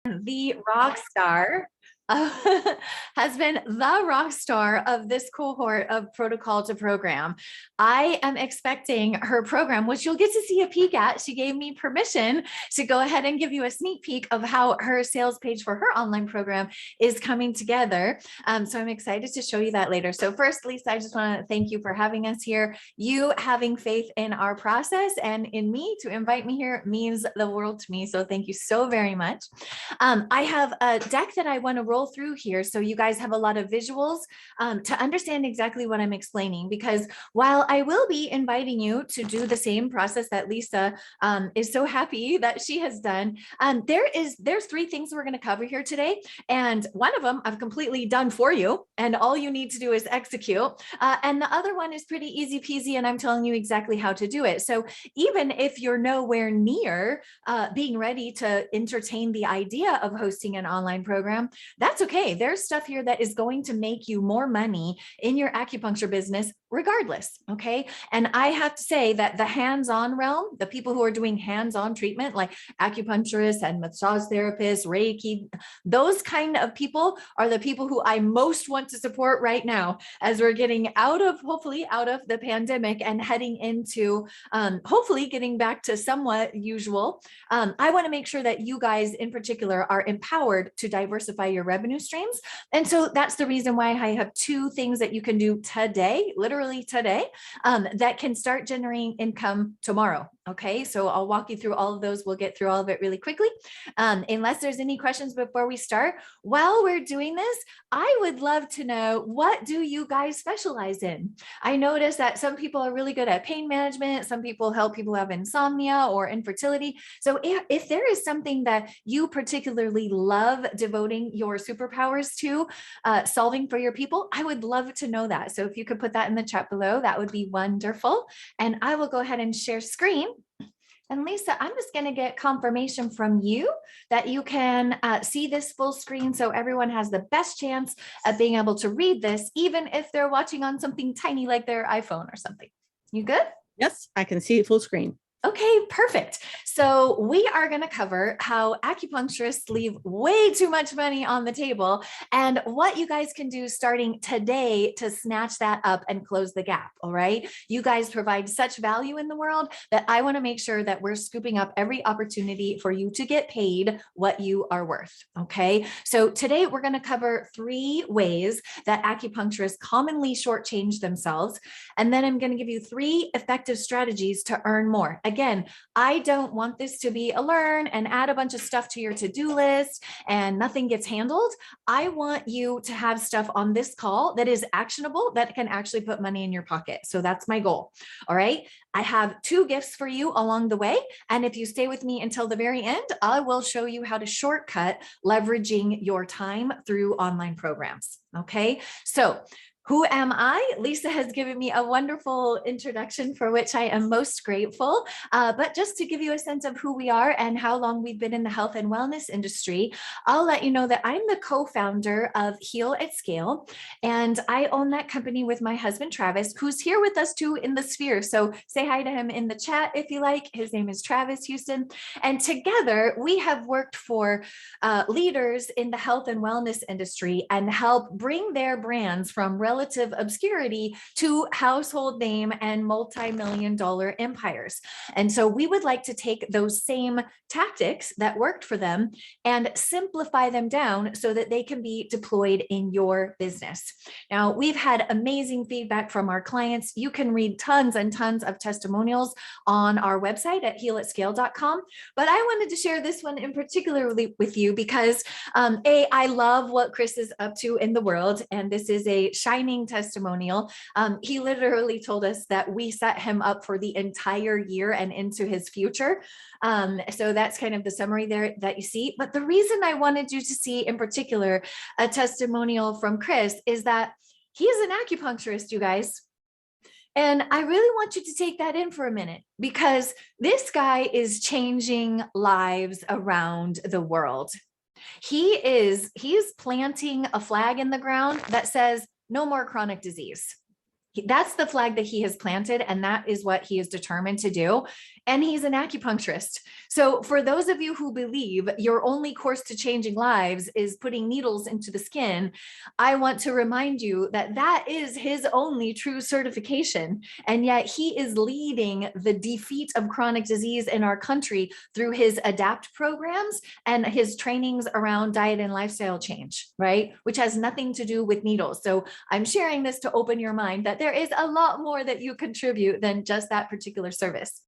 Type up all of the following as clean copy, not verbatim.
the rock star has been the rock star of this cohort of Protocol to Program. I am expecting her program, which you'll get to see a peek at. She gave me permission to go ahead and give you a sneak peek of how her sales page for her online program is coming together. So I'm excited to show you that later. So first, Lisa, I just want to thank you for having us here. You having faith in our process and in me to invite me here means the world to me. So thank you so very much. I have a deck that I want to roll through here so you guys have a lot of visuals to understand exactly what I'm explaining, because while I will be inviting you to do the same process that Lisa is so happy that she has done, there's three things we're going to cover here today, and one of them I've completely done for you and all you need to do is execute, and the other one is pretty easy peasy and I'm telling you exactly how to do it. So even if you're nowhere near being ready to entertain the idea of hosting an online program, that's okay. There's stuff here that is going to make you more money in your acupuncture business regardless, okay? And I have to say that the hands-on realm, the people who are doing hands-on treatment like acupuncturists and massage therapists, Reiki, those kind of people are the people who I most want to support right now as we're getting hopefully out of the pandemic and heading into hopefully getting back to somewhat usual. I want to make sure that you guys in particular are empowered to diversify your revenue streams. And so that's the reason why I have two things that you can do today, literally today, that can start generating income tomorrow. Okay, so I'll walk you through all of those. We'll get through all of it really quickly. Unless there's any questions before we start, while we're doing this, I would love to know, what do you guys specialize in? I noticed that some people are really good at pain management. Some people help people have insomnia or infertility. So if there is something that you particularly love devoting your superpowers to solving for your people, I would love to know that. So if you could put that in the chat below, that would be wonderful. And I will go ahead and share screen. And Lisa, I'm just going to get confirmation from you that you can see this full screen so everyone has the best chance of being able to read this, even if they're watching on something tiny like their iPhone or something. You good? Yes, I can see it full screen. Okay, perfect. So we are going to cover how acupuncturists leave way too much money on the table and what you guys can do starting today to snatch that up and close the gap. All right. You guys provide such value in the world that I want to make sure that we're scooping up every opportunity for you to get paid what you are worth. Okay. So today we're going to cover 3 ways that acupuncturists commonly shortchange themselves. And then I'm going to give you 3 effective strategies to earn more. Again, I don't want this to be a learn and add a bunch of stuff to your to-do list and nothing gets handled. I want you to have stuff on this call that is actionable, that can actually put money in your pocket. So that's my goal. All right. I have 2 gifts for you along the way. And if you stay with me until the very end, I will show you how to shortcut leveraging your time through online programs. Okay. So who am I? Lisa has given me a wonderful introduction for which I am most grateful. But just to give you a sense of who we are and how long we've been in the health and wellness industry, I'll let you know that I'm the co-founder of Heal at Scale. And I own that company with my husband, Travis, who's here with us too in the sphere. So say hi to him in the chat if you like. His name is Travis Houston. And together we have worked for leaders in the health and wellness industry and help bring their brands from relative obscurity to household name and multi-million-dollar empires. And so we would like to take those same tactics that worked for them and simplify them down so that they can be deployed in your business. Now, we've had amazing feedback from our clients. You can read tons and tons of testimonials on our website at healatscale.com. But I wanted to share this one in particular with you because I love what Chris is up to in the world. And this is a shining testimonial. He literally told us that we set him up for the entire year and into his future. So that's kind of the summary there that you see. But the reason I wanted you to see in particular a testimonial from Chris is that he is an acupuncturist, you guys. And I really want you to take that in for a minute, because this guy is changing lives around the world. He is planting a flag in the ground that says no more chronic disease. That's the flag that he has planted, and that is what he is determined to do. And he's an acupuncturist. So for those of you who believe your only course to changing lives is putting needles into the skin, I want to remind you that that is his only true certification. And yet he is leading the defeat of chronic disease in our country through his ADAPT programs and his trainings around diet and lifestyle change, right? Which has nothing to do with needles. So I'm sharing this to open your mind that there is a lot more that you contribute than just that particular service.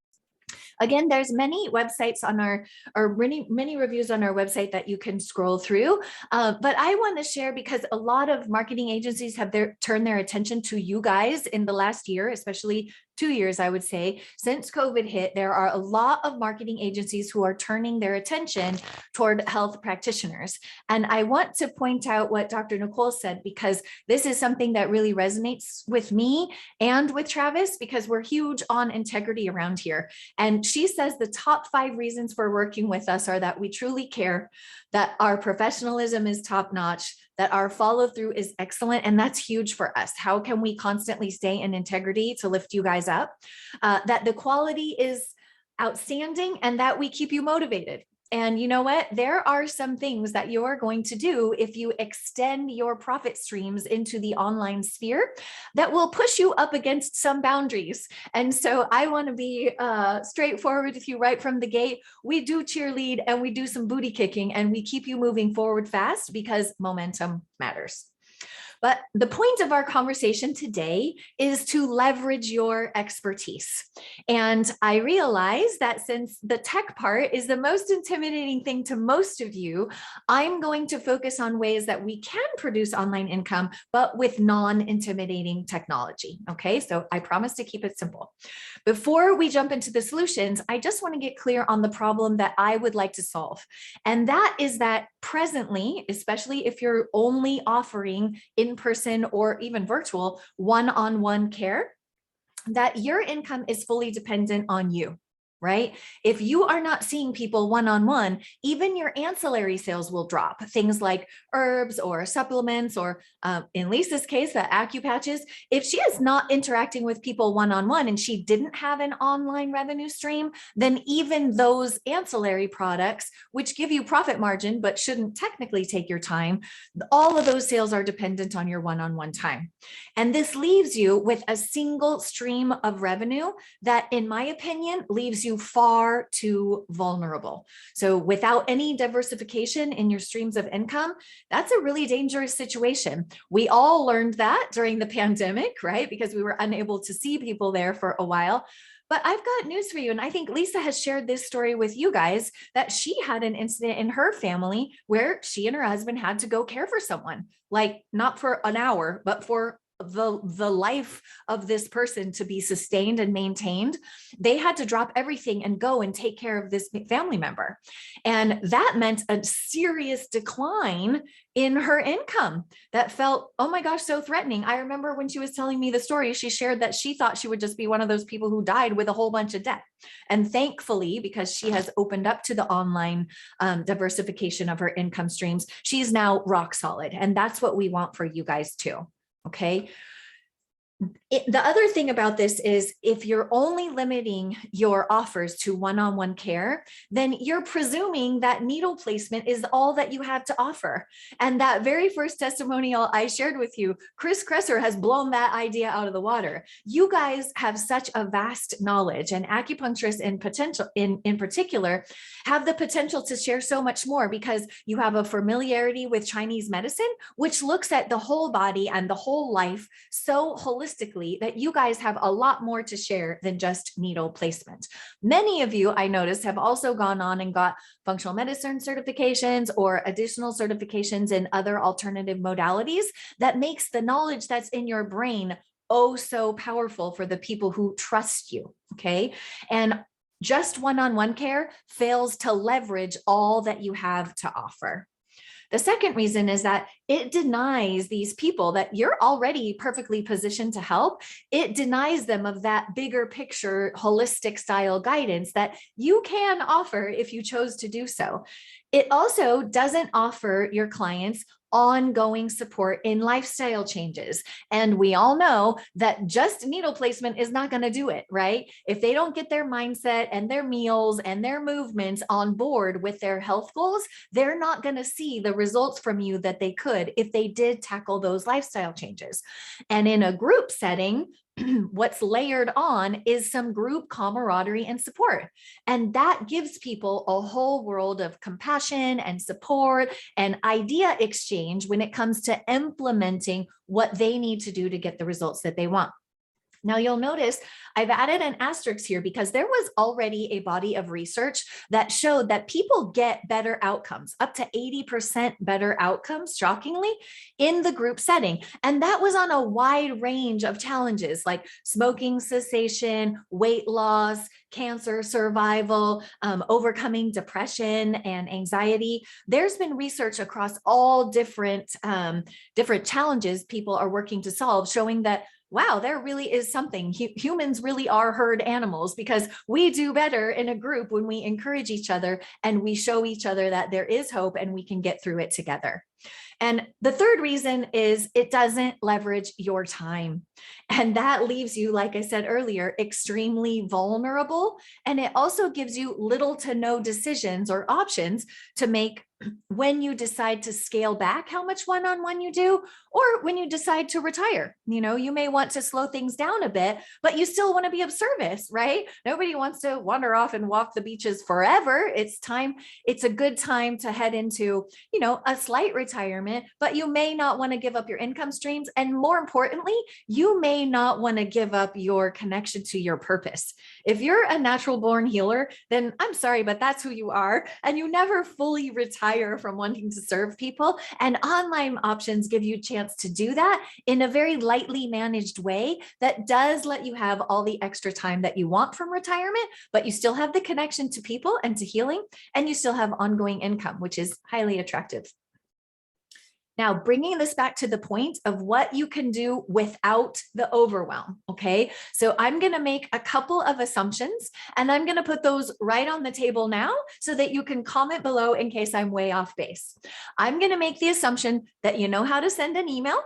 Again, there's many websites on or many reviews on our website that you can scroll through. But I want to share because a lot of marketing agencies have turned their attention to you guys in the last year, especially 2 years, I would say. Since COVID hit, there are a lot of marketing agencies who are turning their attention toward health practitioners. And I want to point out what Dr. Nicole said, because this is something that really resonates with me and with Travis, because we're huge on integrity around here. And she says the top 5 reasons for working with us are that we truly care, that our professionalism is top notch, that our follow through is excellent. And that's huge for us. How can we constantly stay in integrity to lift you guys up? That the quality is outstanding and that we keep you motivated. And you know what? There are some things that you're going to do if you extend your profit streams into the online sphere that will push you up against some boundaries. And so I want to be straightforward with you right from the gate. We do cheerlead and we do some booty kicking and we keep you moving forward fast because momentum matters. But the point of our conversation today is to leverage your expertise. And I realize that since the tech part is the most intimidating thing to most of you, I'm going to focus on ways that we can produce online income, but with non-intimidating technology. Okay, so I promise to keep it simple. Before we jump into the solutions, I just want to get clear on the problem that I would like to solve. And that is that presently, especially if you're only offering in-person or even virtual one-on-one care, that your income is fully dependent on you. Right? If you are not seeing people one-on-one, even your ancillary sales will drop. Things like herbs or supplements, or in Lisa's case, the acupatches. If she is not interacting with people one-on-one and she didn't have an online revenue stream, then even those ancillary products, which give you profit margin, but shouldn't technically take your time, all of those sales are dependent on your one-on-one time. And this leaves you with a single stream of revenue that, in my opinion, leaves you far too vulnerable. So without any diversification in your streams of income, that's a really dangerous situation. We all learned that during the pandemic, right? Because we were unable to see people there for a while. But I've got news for you. And I think Lisa has shared this story with you guys, that she had an incident in her family where she and her husband had to go care for someone, like not for an hour, but for the life of this person to be sustained and maintained. They had to drop everything and go and take care of this family member. And that meant a serious decline in her income that felt, oh my gosh, so threatening. I remember when she was telling me the story, she shared that she thought she would just be one of those people who died with a whole bunch of debt. And thankfully, because she has opened up to the online diversification of her income streams, she's now rock solid. And that's what we want for you guys too. Okay. The other thing about this is if you're only limiting your offers to one-on-one care, then you're presuming that needle placement is all that you have to offer. And that very first testimonial I shared with you, Chris Kresser has blown that idea out of the water. You guys have such a vast knowledge, and acupuncturists in particular have the potential to share so much more because you have a familiarity with Chinese medicine, which looks at the whole body and the whole life so holistically that you guys have a lot more to share than just needle placement. Many of you, I noticed, have also gone on and got functional medicine certifications or additional certifications in other alternative modalities that makes the knowledge that's in your brain oh so powerful for the people who trust you, okay? And just one-on-one care fails to leverage all that you have to offer. The second reason is that it denies these people that you're already perfectly positioned to help. It denies them of that bigger picture, holistic style guidance that you can offer if you chose to do so. It also doesn't offer your clients ongoing support in lifestyle changes. And we all know that just needle placement is not going to do it, right? If they don't get their mindset and their meals and their movements on board with their health goals, they're not going to see the results from you that they could if they did tackle those lifestyle changes. And in a group setting, what's layered on is some group camaraderie and support. And that gives people a whole world of compassion and support and idea exchange when it comes to implementing what they need to do to get the results that they want. Now you'll notice I've added an asterisk here because there was already a body of research that showed that people get better outcomes, up to 80% better outcomes, shockingly, in the group setting. And that was on a wide range of challenges like smoking cessation, weight loss, cancer survival, overcoming depression and anxiety. There's been research across all different challenges people are working to solve, showing that wow, there really is something. Humans really are herd animals because we do better in a group when we encourage each other and we show each other that there is hope and we can get through it together. And the third reason is it doesn't leverage your time. And that leaves you, like I said earlier, extremely vulnerable. And it also gives you little to no decisions or options to make when you decide to scale back how much one-on-one you do, or when you decide to retire. You may want to slow things down a bit, but you still want to be of service, right? Nobody wants to wander off and walk the beaches forever. It's a good time to head into, a slight retirement, but you may not want to give up your income streams. And more importantly, you may not want to give up your connection to your purpose. If you're a natural born healer, then I'm sorry, but that's who you are. And you never fully retire from wanting to serve people. And online options give you a chance to do that in a very lightly managed way that does let you have all the extra time that you want from retirement, but you still have the connection to people and to healing, and you still have ongoing income, which is highly attractive. Now, bringing this back to the point of what you can do without the overwhelm, okay? So I'm going to make a couple of assumptions, and I'm going to put those right on the table now so that you can comment below in case I'm way off base. I'm going to make the assumption that you know how to send an email,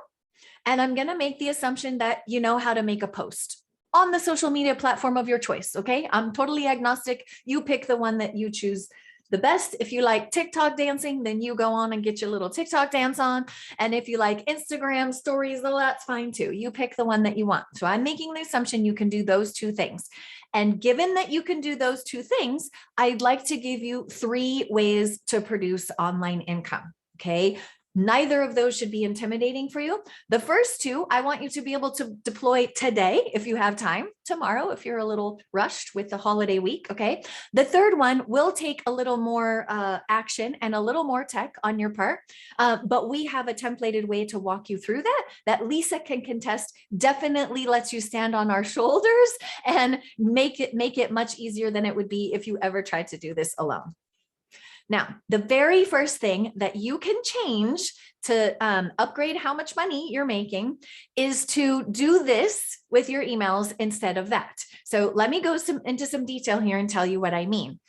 and I'm going to make the assumption that you know how to make a post on the social media platform of your choice, okay? I'm totally agnostic. You pick the one that you choose the best. If you like TikTok dancing, then you go on and get your little TikTok dance on. And if you like Instagram stories, well, that's fine too. You pick the one that you want. So I'm making the assumption you can do those two things. And given that you can do those two things, I'd like to give you 3 ways to produce online income. Okay. Neither of those should be intimidating for you. The first 2, I want you to be able to deploy today if you have time, tomorrow if you're a little rushed with the holiday week, okay? The third one will take a little more action and a little more tech on your part, but we have a templated way to walk you through that Lisa can contest, definitely lets you stand on our shoulders and make it much easier than it would be if you ever tried to do this alone. Now, the very first thing that you can change to upgrade how much money you're making is to do this with your emails instead of that. So let me go into some detail here and tell you what I mean.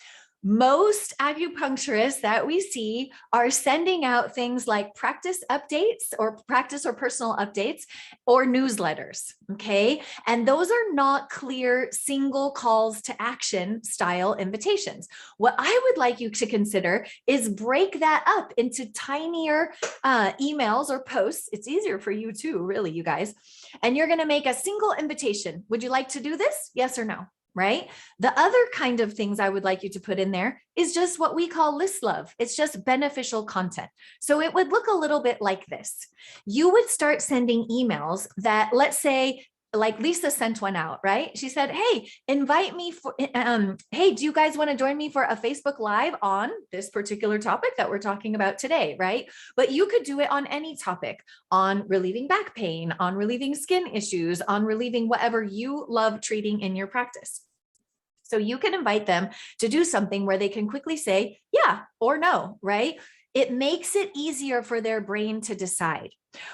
Most acupuncturists that we see are sending out things like practice updates or practice or personal updates or newsletters, okay? And those are not clear single calls to action style invitations. What I would like you to consider is break that up into tinier emails or posts. It's easier for you too, really, you guys. And you're gonna make a single invitation. Would you like to do this? Yes or no? Right? The other kind of things I would like you to put in there is just what we call list love. It's just beneficial content. So it would look a little bit like this. You would start sending emails that, let's say, like Lisa sent one out, right? She said, hey, invite me for, hey, do you guys want to join me for a Facebook Live on this particular topic that we're talking about today, right? But you could do it on any topic, on relieving back pain, on relieving skin issues, on relieving whatever you love treating in your practice. So you can invite them to do something where they can quickly say, yeah or no, right? It makes it easier for their brain to decide.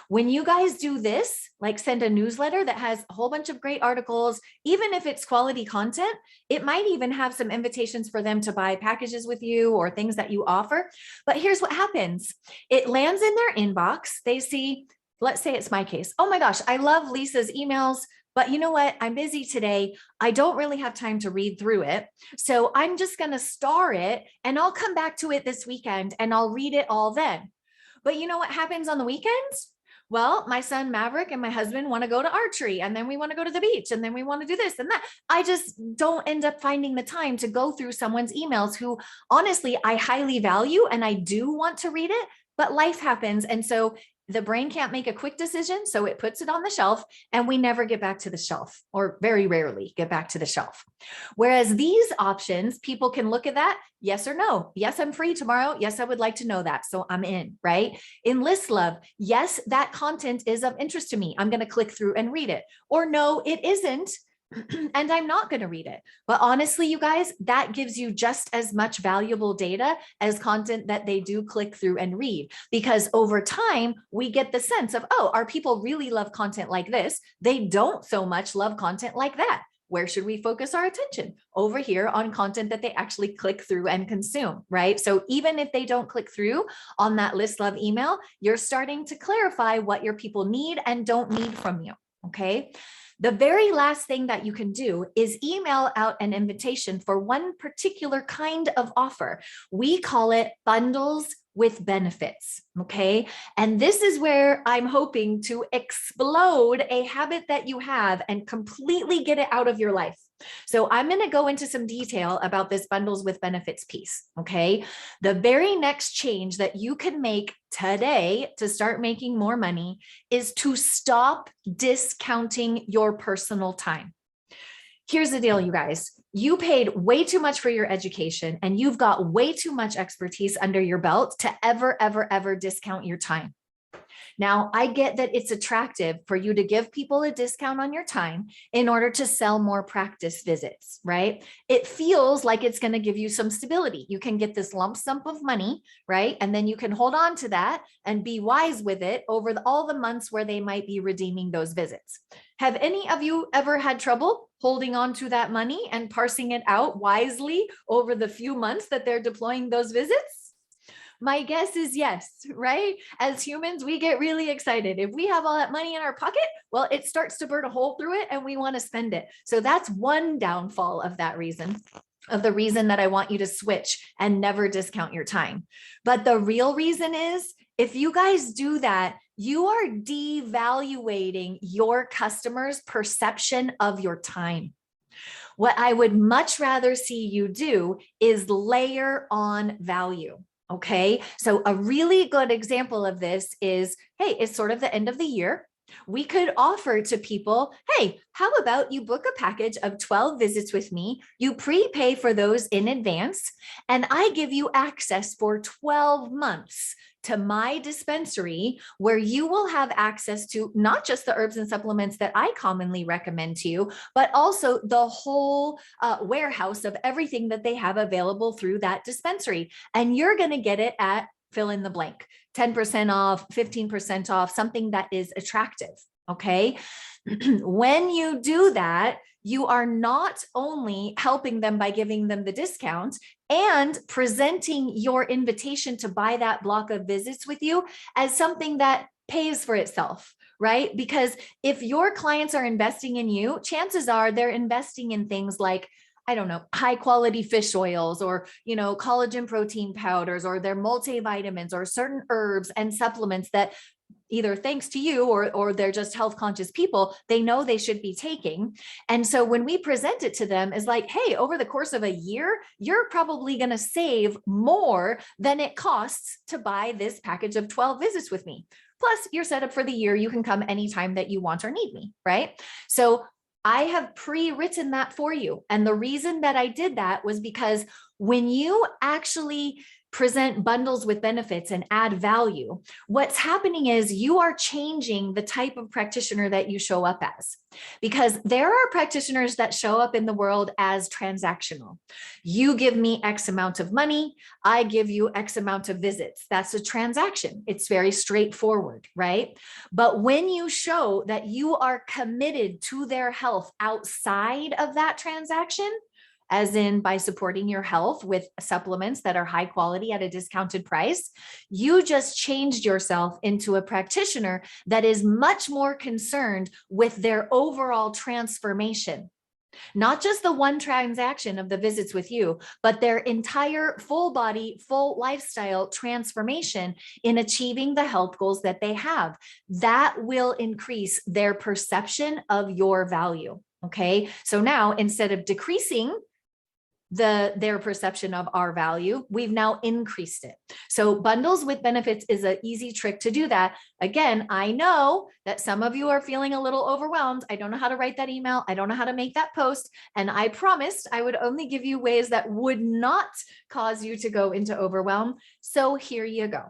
When you guys do this, like send a newsletter that has a whole bunch of great articles, even if it's quality content, it might even have some invitations for them to buy packages with you or things that you offer. But here's what happens. It lands in their inbox. They see, let's say it's my case. Oh my gosh, I love Lisa's emails, but you know what? I'm busy today. I don't really have time to read through it. So I'm just going to star it and I'll come back to it this weekend and I'll read it all then. But you know what happens on the weekends? Well, my son Maverick and my husband want to go to archery, and then we want to go to the beach, and then we want to do this and that. I just don't end up finding the time to go through someone's emails who honestly I highly value and I do want to read it, but life happens. And so the brain can't make a quick decision. So it puts it on the shelf and we never get back to the shelf, or very rarely get back to the shelf. Whereas these options, people can look at that. Yes or no. Yes, I'm free tomorrow. Yes, I would like to know that. So I'm in, right? In List Love, yes, that content is of interest to me. I'm going to click through and read it. Or no, it isn't. And I'm not going to read it. But honestly, you guys, that gives you just as much valuable data as content that they do click through and read. Because over time, we get the sense of, oh, our people really love content like this. They don't so much love content like that. Where should we focus our attention? Over here on content that they actually click through and consume, right? So even if they don't click through on that List Love email, you're starting to clarify what your people need and don't need from you, okay? The very last thing that you can do is email out an invitation for one particular kind of offer. We call it bundles with benefits, okay? And this is where I'm hoping to explode a habit that you have and completely get it out of your life. So I'm going to go into some detail about this bundles with benefits piece, okay? The very next change that you can make today to start making more money is to stop discounting your personal time. Here's the deal, you guys. You paid way too much for your education and you've got way too much expertise under your belt to ever discount your time. Now, I get that it's attractive for you to give people a discount on your time in order to sell more practice visits, right? It feels like it's going to give you some stability. You can get this lump sum of money, right? And then you can hold on to that and be wise with it over all the months where they might be redeeming those visits. Have any of you ever had trouble holding on to that money and parsing it out wisely over the few months that they're deploying those visits? My guess is yes, right? As humans, we get really excited. If we have all that money in our pocket, well, it starts to burn a hole through it and we want to spend it. So that's one downfall of that reason, of the reason that I want you to switch and never discount your time. But the real reason is, if you guys do that, you are devaluating your customers' perception of your time. What I would much rather see you do is layer on value. Okay, so a really good example of this is, hey, it's sort of the end of the year. We could offer to people, hey, how about you book a package of 12 visits with me? You prepay for those in advance, and I give you access for 12 months to my dispensary, where you will have access to not just the herbs and supplements that I commonly recommend to you, but also the whole warehouse of everything that they have available through that dispensary. And you're going to get it at fill in the blank, 10% off, 15% off, something that is attractive. Okay. When you do that, you are not only helping them by giving them the discount and presenting your invitation to buy that block of visits with you as something that pays for itself, right? Because if your clients are investing in you, chances are they're investing in things like, I don't know, high quality fish oils, or, collagen protein powders, or their multivitamins, or certain herbs and supplements that either thanks to you or they're just health conscious people, they know they should be taking. And so when we present it to them, is like, hey, over the course of a year, you're probably going to save more than it costs to buy this package of 12 visits with me. Plus, you're set up for the year. You can come anytime that you want or need me, right? So I have pre-written that for you. And the reason that I did that was because when you actually present bundles with benefits and add value, what's happening is you are changing the type of practitioner that you show up as. Because there are practitioners that show up in the world as transactional. You give me X amount of money, I give you X amount of visits. That's a transaction. It's very straightforward, right? But when you show that you are committed to their health outside of that transaction, as in by supporting your health with supplements that are high quality at a discounted price, you just changed yourself into a practitioner that is much more concerned with their overall transformation. Not just the one transaction of the visits with you, but their entire full body, full lifestyle transformation in achieving the health goals that they have. That will increase their perception of your value. Okay. So now instead of decreasing their perception of our value, we've now increased it. So bundles with benefits is an easy trick to do that. Again, I know that some of you are feeling a little overwhelmed. I don't know how to write that email. I don't know how to make that post. And I promised I would only give you ways that would not cause you to go into overwhelm. So here you go.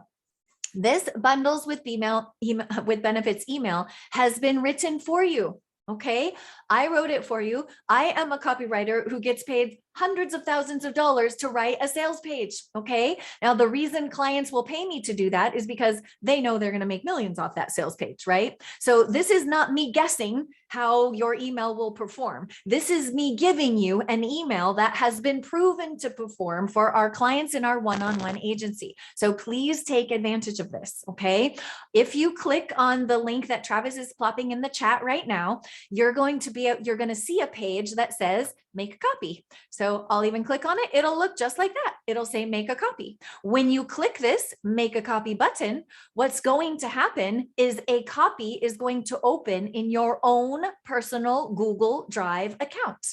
This bundles with benefits email has been written for you. Okay, I wrote it for you. I am a copywriter who gets paid hundreds of thousands of dollars to write a sales page. Okay, now the reason clients will pay me to do that is because they know they're going to make millions off that sales page, right? So this is not me guessing how your email will perform. This is me giving you an email that has been proven to perform for our clients in our one-on-one agency. So please take advantage of this. Okay, if you click on the link that Travis is plopping in the chat right now, you're going to see a page that says make a copy. So I'll even click on it. It'll look just like that. It'll say make a copy. When you click this make a copy button, what's going to happen is a copy is going to open in your own personal Google Drive account.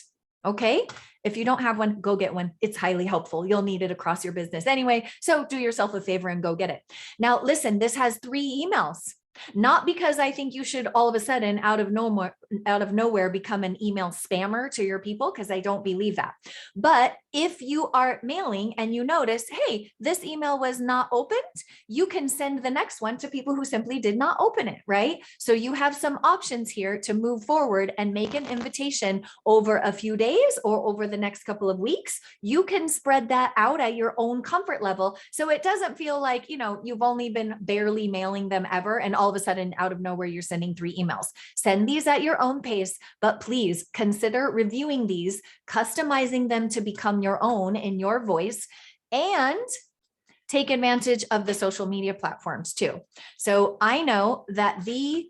Okay. If you don't have one, go get one. It's highly helpful. You'll need it across your business anyway. So do yourself a favor and go get it. Now, listen, this has 3 emails. Not because I think you should all of a sudden out of nowhere become an email spammer to your people, because I don't believe that. But if you are mailing and you notice, hey, this email was not opened, you can send the next one to people who simply did not open it, right? So you have some options here to move forward and make an invitation over a few days or over the next couple of weeks. You can spread that out at your own comfort level. So it doesn't feel like, you've only been barely mailing them ever, and all of a sudden out of nowhere, you're sending 3 emails. Send these at your own pace, but please consider reviewing these, customizing them to become your own in your voice, and take advantage of the social media platforms too. So I know that the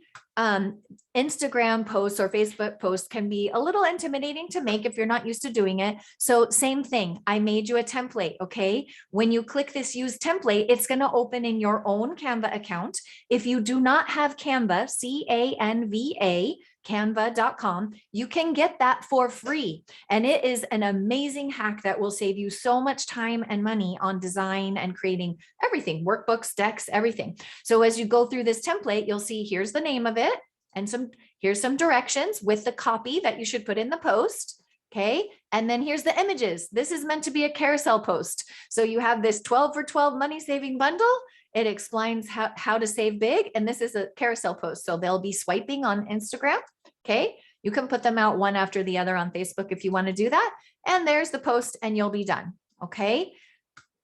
Instagram posts or Facebook posts can be a little intimidating to make if you're not used to doing it. So same thing, I made you a template, okay? When you click this use template, it's gonna open in your own Canva account. If you do not have Canva, C-A-N-V-A, canva.com, you can get that for free. And it is an amazing hack that will save you so much time and money on design and creating everything, workbooks, decks, everything. So as you go through this template, you'll see here's the name of it, and here's some directions with the copy that you should put in the post. Okay. And then here's the images. This is meant to be a carousel post. So you have this 12 for 12 money saving bundle. It explains how to save big. And this is a carousel post. So they'll be swiping on Instagram. Okay. You can put them out one after the other on Facebook if you want to do that. And there's the post and you'll be done. Okay.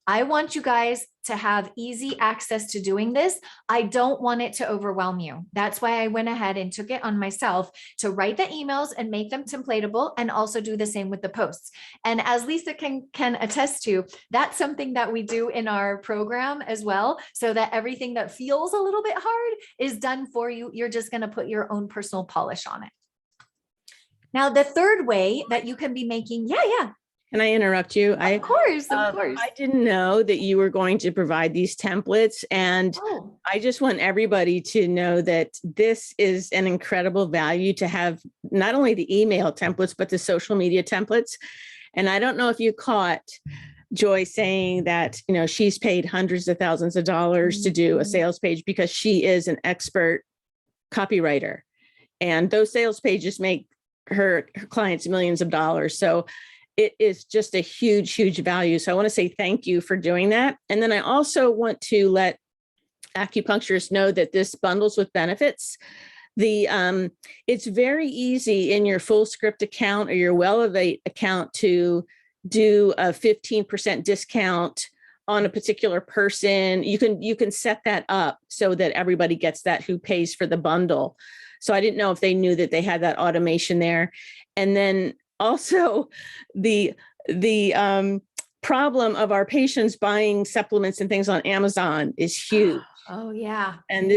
I want you guys to have easy access to doing this. I don't want it to overwhelm you. That's why I went ahead and took it on myself to write the emails and make them templatable, and also do the same with the posts. And as Lisa can attest to, that's something that we do in our program as well, so that everything that feels a little bit hard is done for you. You're just going to put your own personal polish on it. Now, the third way that you can be making, yeah. Can I interrupt you? Of course. I didn't know that you were going to provide these templates, and I just want everybody to know that this is an incredible value to have not only the email templates, but the social media templates. And I don't know if you caught Joy saying that, she's paid hundreds of thousands of dollars to do a sales page because she is an expert copywriter. And those sales pages make her clients millions of dollars. So it is just a huge, huge value. So I want to say thank you for doing that. And then I also want to let acupuncturists know that this bundles with benefits. It's very easy in your Full Script account or your Wellevate account to do a 15% discount on a particular person. You can set that up so that everybody gets that who pays for the bundle. So I didn't know if they knew that they had that automation there. And then also the problem of our patients buying supplements and things on Amazon is huge. Oh yeah. And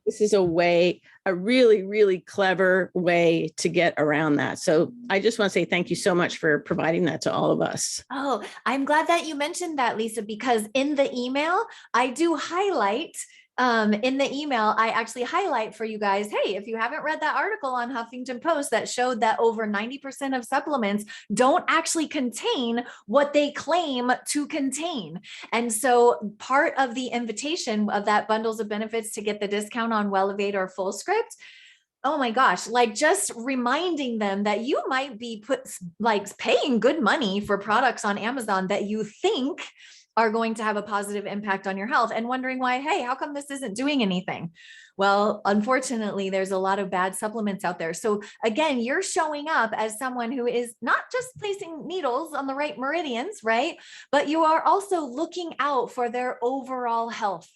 this is a really, really clever way to get around that. So I just want to say thank you so much for providing that to all of us. Oh, I'm glad that you mentioned that, Lisa, because in the email, I do highlight in the email, I actually highlight for you guys, hey, if you haven't read that article on Huffington Post that showed that over 90% of supplements don't actually contain what they claim to contain. And so part of the invitation of that bundles of benefits to get the discount on Wellevate or Full Script, oh my gosh, like just reminding them that you might be paying good money for products on Amazon that you think are going to have a positive impact on your health and wondering why, hey, how come this isn't doing anything? Well, unfortunately, there's a lot of bad supplements out there. So again, you're showing up as someone who is not just placing needles on the right meridians, right? But you are also looking out for their overall health.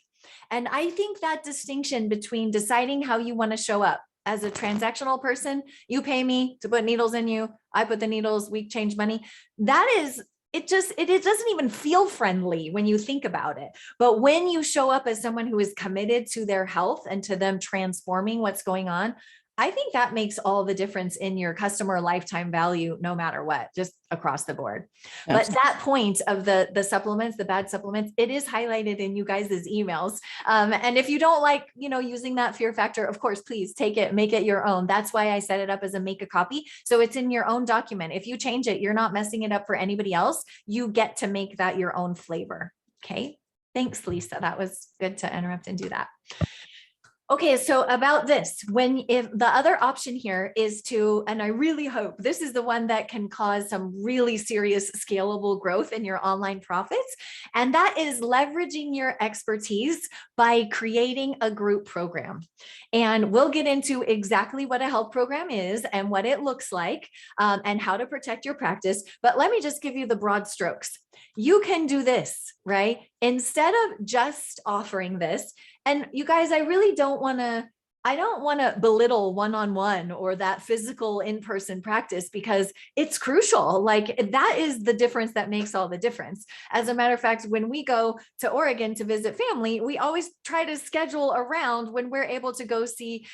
And I think that distinction between deciding how you want to show up as a transactional person, you pay me to put needles in you, I put the needles, we change money. That is, it doesn't even feel friendly when you think about it. But when you show up as someone who is committed to their health and to them transforming what's going on, I think that makes all the difference in your customer lifetime value, no matter what, just across the board. Absolutely. But that point of the supplements, the bad supplements, it is highlighted in you guys' emails. And if you don't like, using that fear factor, of course, please take it, make it your own. That's why I set it up as a make a copy. So it's in your own document. If you change it, you're not messing it up for anybody else. You get to make that your own flavor. Okay. Thanks, Lisa. That was good to interrupt and do that. Okay, so about this, if the other option here is to, and I really hope this is the one that can cause some really serious scalable growth in your online profits, and that is leveraging your expertise by creating a group program. And we'll get into exactly what a health program is and what it looks like and how to protect your practice. But let me just give you the broad strokes. You can do this, right? Instead of just offering this, and you guys, I don't want to belittle one-on-one or that physical in-person practice because it's crucial. Like that is the difference that makes all the difference. As a matter of fact, when we go to Oregon to visit family, we always try to schedule around when we're able to go see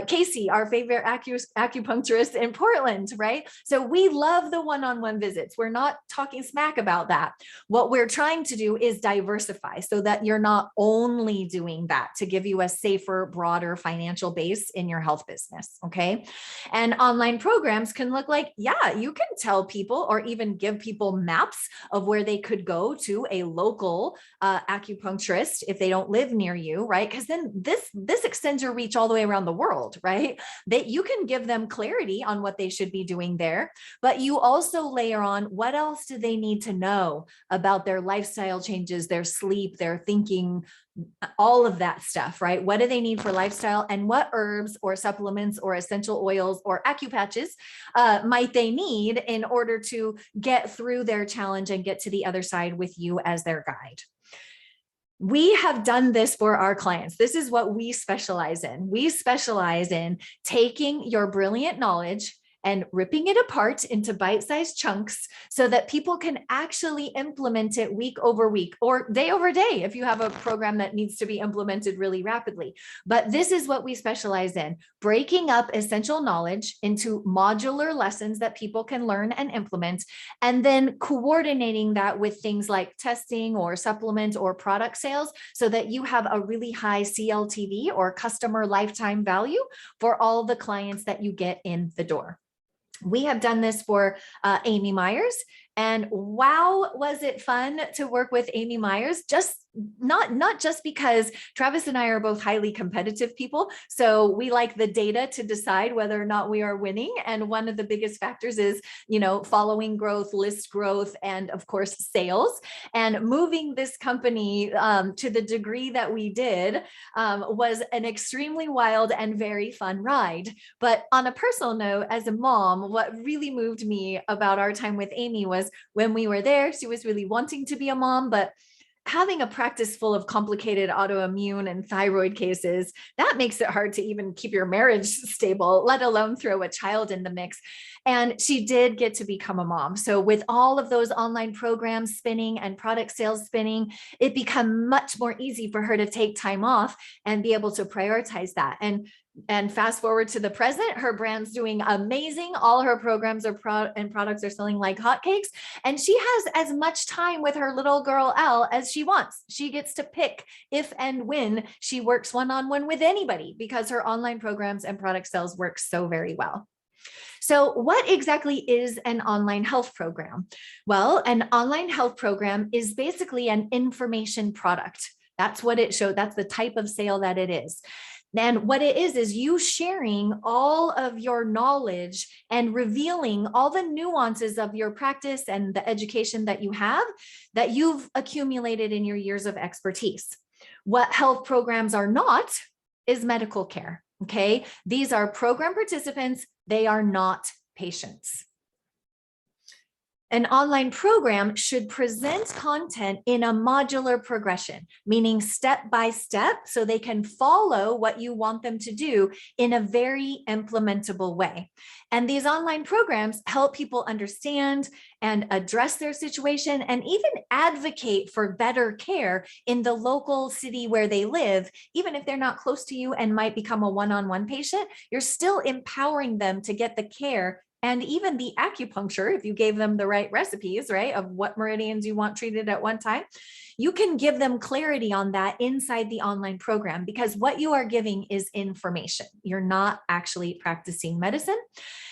Casey, our favorite acupuncturist in Portland, right? So we love the one-on-one visits. We're not talking smack about that. What we're trying to do is diversify so that you're not only doing that to give you a safer, broader financial base in your health business. Okay. And online programs can look like, yeah, you can tell people or even give people maps of where they could go to a local acupuncturist if they don't live near you, right? Because then this extends your reach all the way around the world, right? That you can give them clarity on what they should be doing there, but you also layer on what else do they need to know about their lifestyle changes, their sleep, their thinking, all of that stuff, right? What do they need for lifestyle and what herbs or supplements or essential oils or acupatches might they need in order to get through their challenge and get to the other side with you as their guide. We have done this for our clients. This is what we specialize in. We specialize in taking your brilliant knowledge and ripping it apart into bite-sized chunks so that people can actually implement it week over week or day over day if you have a program that needs to be implemented really rapidly. But this is what we specialize in, breaking up essential knowledge into modular lessons that people can learn and implement, and then coordinating that with things like testing or supplement or product sales so that you have a really high CLTV or customer lifetime value for all the clients that you get in the door. We have done this for Amy Myers, and wow, was it fun to work with Amy Myers. Just not just because Travis and I are both highly competitive people. So we like the data to decide whether or not we are winning. And one of the biggest factors is, following growth, list growth, and of course, sales. And moving this company to the degree that we did was an extremely wild and very fun ride. But on a personal note, as a mom, what really moved me about our time with Amy was when we were there, she was really wanting to be a mom, but having a practice full of complicated autoimmune and thyroid cases, that makes it hard to even keep your marriage stable, let alone throw a child in the mix. And she did get to become a mom. So with all of those online programs spinning and product sales spinning, it became much more easy for her to take time off and be able to prioritize that. And fast forward to the present, her brand's doing amazing. All her programs and products are selling like hotcakes. And she has as much time with her little girl, Elle, as she wants. She gets to pick if and when she works one-on-one with anybody because her online programs and product sales work so very well. So what exactly is an online health program? Well, an online health program is basically an information product. That's what it showed. That's the type of sale that it is. And what it is you sharing all of your knowledge and revealing all the nuances of your practice and the education that you have, that you've accumulated in your years of expertise. What health programs are not is medical care. Okay. These are program participants. They are not patients. An online program should present content in a modular progression, meaning step by step, so they can follow what you want them to do in a very implementable way. And these online programs help people understand and address their situation and even advocate for better care in the local city where they live. Even if they're not close to you and might become a one-on-one patient, you're still empowering them to get the care and even the acupuncture, if you gave them the right recipes, right, of what meridians you want treated at one time, you can give them clarity on that inside the online program, because what you are giving is information. You're not actually practicing medicine.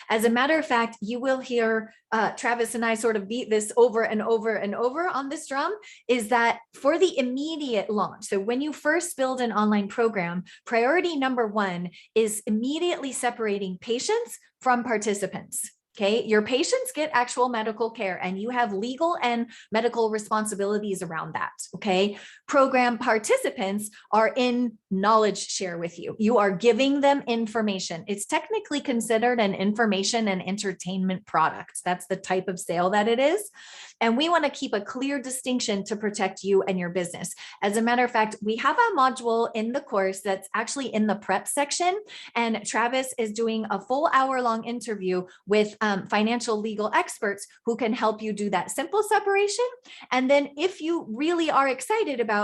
As a matter of fact, you will hear Travis and I sort of beat this over and over and over on this drum, is that for the immediate launch, so when you first build an online program, priority number one is immediately separating patients from participants. Okay, your patients get actual medical care and you have legal and medical responsibilities around that. Okay, program participants are in knowledge share with you. You are giving them information. It's technically considered an information and entertainment product. That's the type of sale that it is. And we want to keep a clear distinction to protect you and your business. As a matter of fact, we have a module in the course that's actually in the prep section, and Travis is doing a full hour-long interview with financial legal experts who can help you do that simple separation. And then if you really are excited about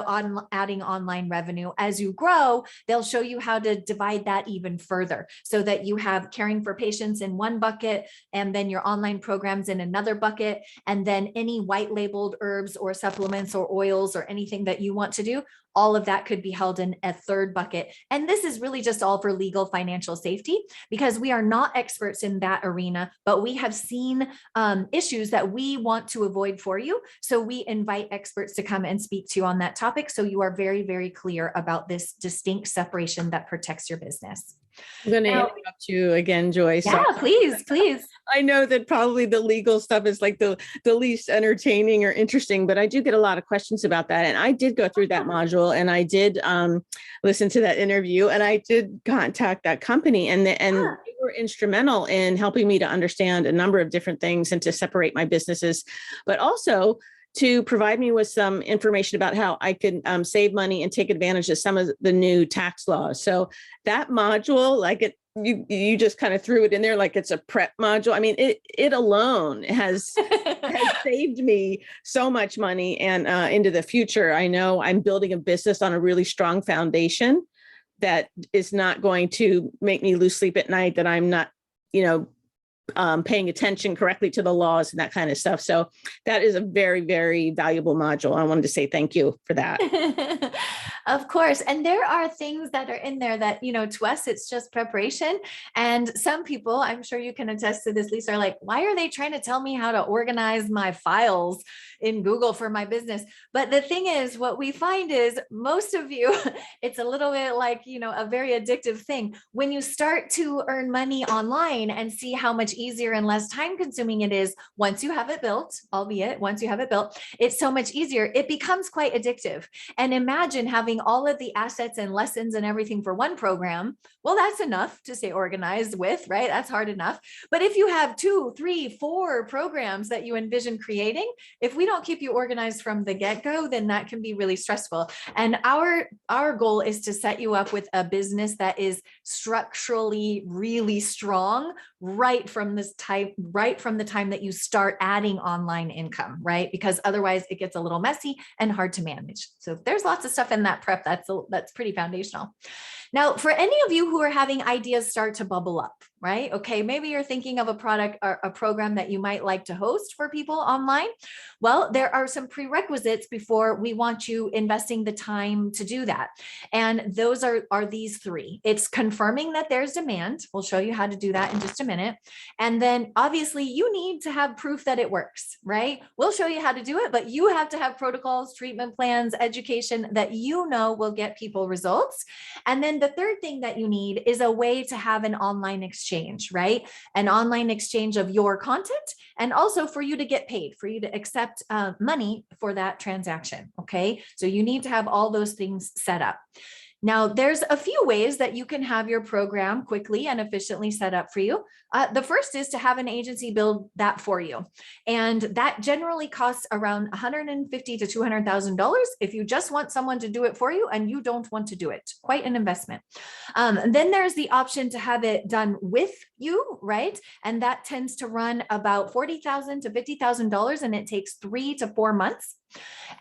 adding online revenue as you grow, they'll show you how to divide that even further so that you have caring for patients in one bucket and then your online programs in another bucket, and then any white labeled herbs or supplements or oils or anything that you want to do, all of that could be held in a third bucket. And this is really just all for legal financial safety, because we are not experts in that arena, but we have seen issues that we want to avoid for you. So we invite experts to come and speak to you on that topic. So you are very, very clear about this distinct separation that protects your business. I'm going to interrupt you again, Joyce. Yeah, please, please. I know that probably the legal stuff is like the least entertaining or interesting, but I do get a lot of questions about that. And I did go through that module, and I did listen to that interview, and I did contact that company, and they were instrumental in helping me to understand a number of different things and to separate my businesses, but also to provide me with some information about how I can save money and take advantage of some of the new tax laws. So that module, like you just kind of threw it in there like it's a prep module. I mean, it alone has saved me so much money, and into the future, I know I'm building a business on a really strong foundation that is not going to make me lose sleep at night, that I'm not, paying attention correctly to the laws and that kind of stuff. So that is a very, very valuable module. I wanted to say thank you for that. Of course. And there are things that are in there that, to us, it's just preparation. And some people, I'm sure you can attest to this, Lisa, are like, why are they trying to tell me how to organize my files in Google for my business? But the thing is, what we find is most of you, it's a little bit like, a very addictive thing. When you start to earn money online and see how much easier and less time consuming it is, once you have it built, albeit once you have it built, it's so much easier. It becomes quite addictive. And imagine having all of the assets and lessons and everything for one program. Well, that's enough to stay organized with, right? That's hard enough. But if you have 2, 3, 4 programs that you envision creating, if we don't keep you organized from the get-go, then that can be really stressful. And our goal is to set you up with a business that is structurally really strong right from the time that you start adding online income, right? Because otherwise it gets a little messy and hard to manage. So there's lots of stuff in that prep that's pretty foundational. Now, for any of you who are having ideas start to bubble up, right? Okay, maybe you're thinking of a product or a program that you might like to host for people online. Well, there are some prerequisites before we want you investing the time to do that. And those are these 3. It's confirming that there's demand. We'll show you how to do that in just a minute. And then obviously you need to have proof that it works, right? We'll show you how to do it, but you have to have protocols, treatment plans, education that will get people results. And then the third thing that you need is a way to have an online exchange, right? An online exchange of your content, and also for you to get paid, for you to accept money for that transaction. Okay. So you need to have all those things set up. Now, there's a few ways that you can have your program quickly and efficiently set up for you. The first is to have an agency build that for you. And that generally costs around $150,000 to $200,000 if you just want someone to do it for you and you don't want to do it. Quite an investment. Then there's the option to have it done with you, right? And that tends to run about $40,000 to $50,000, and it takes 3 to 4 months.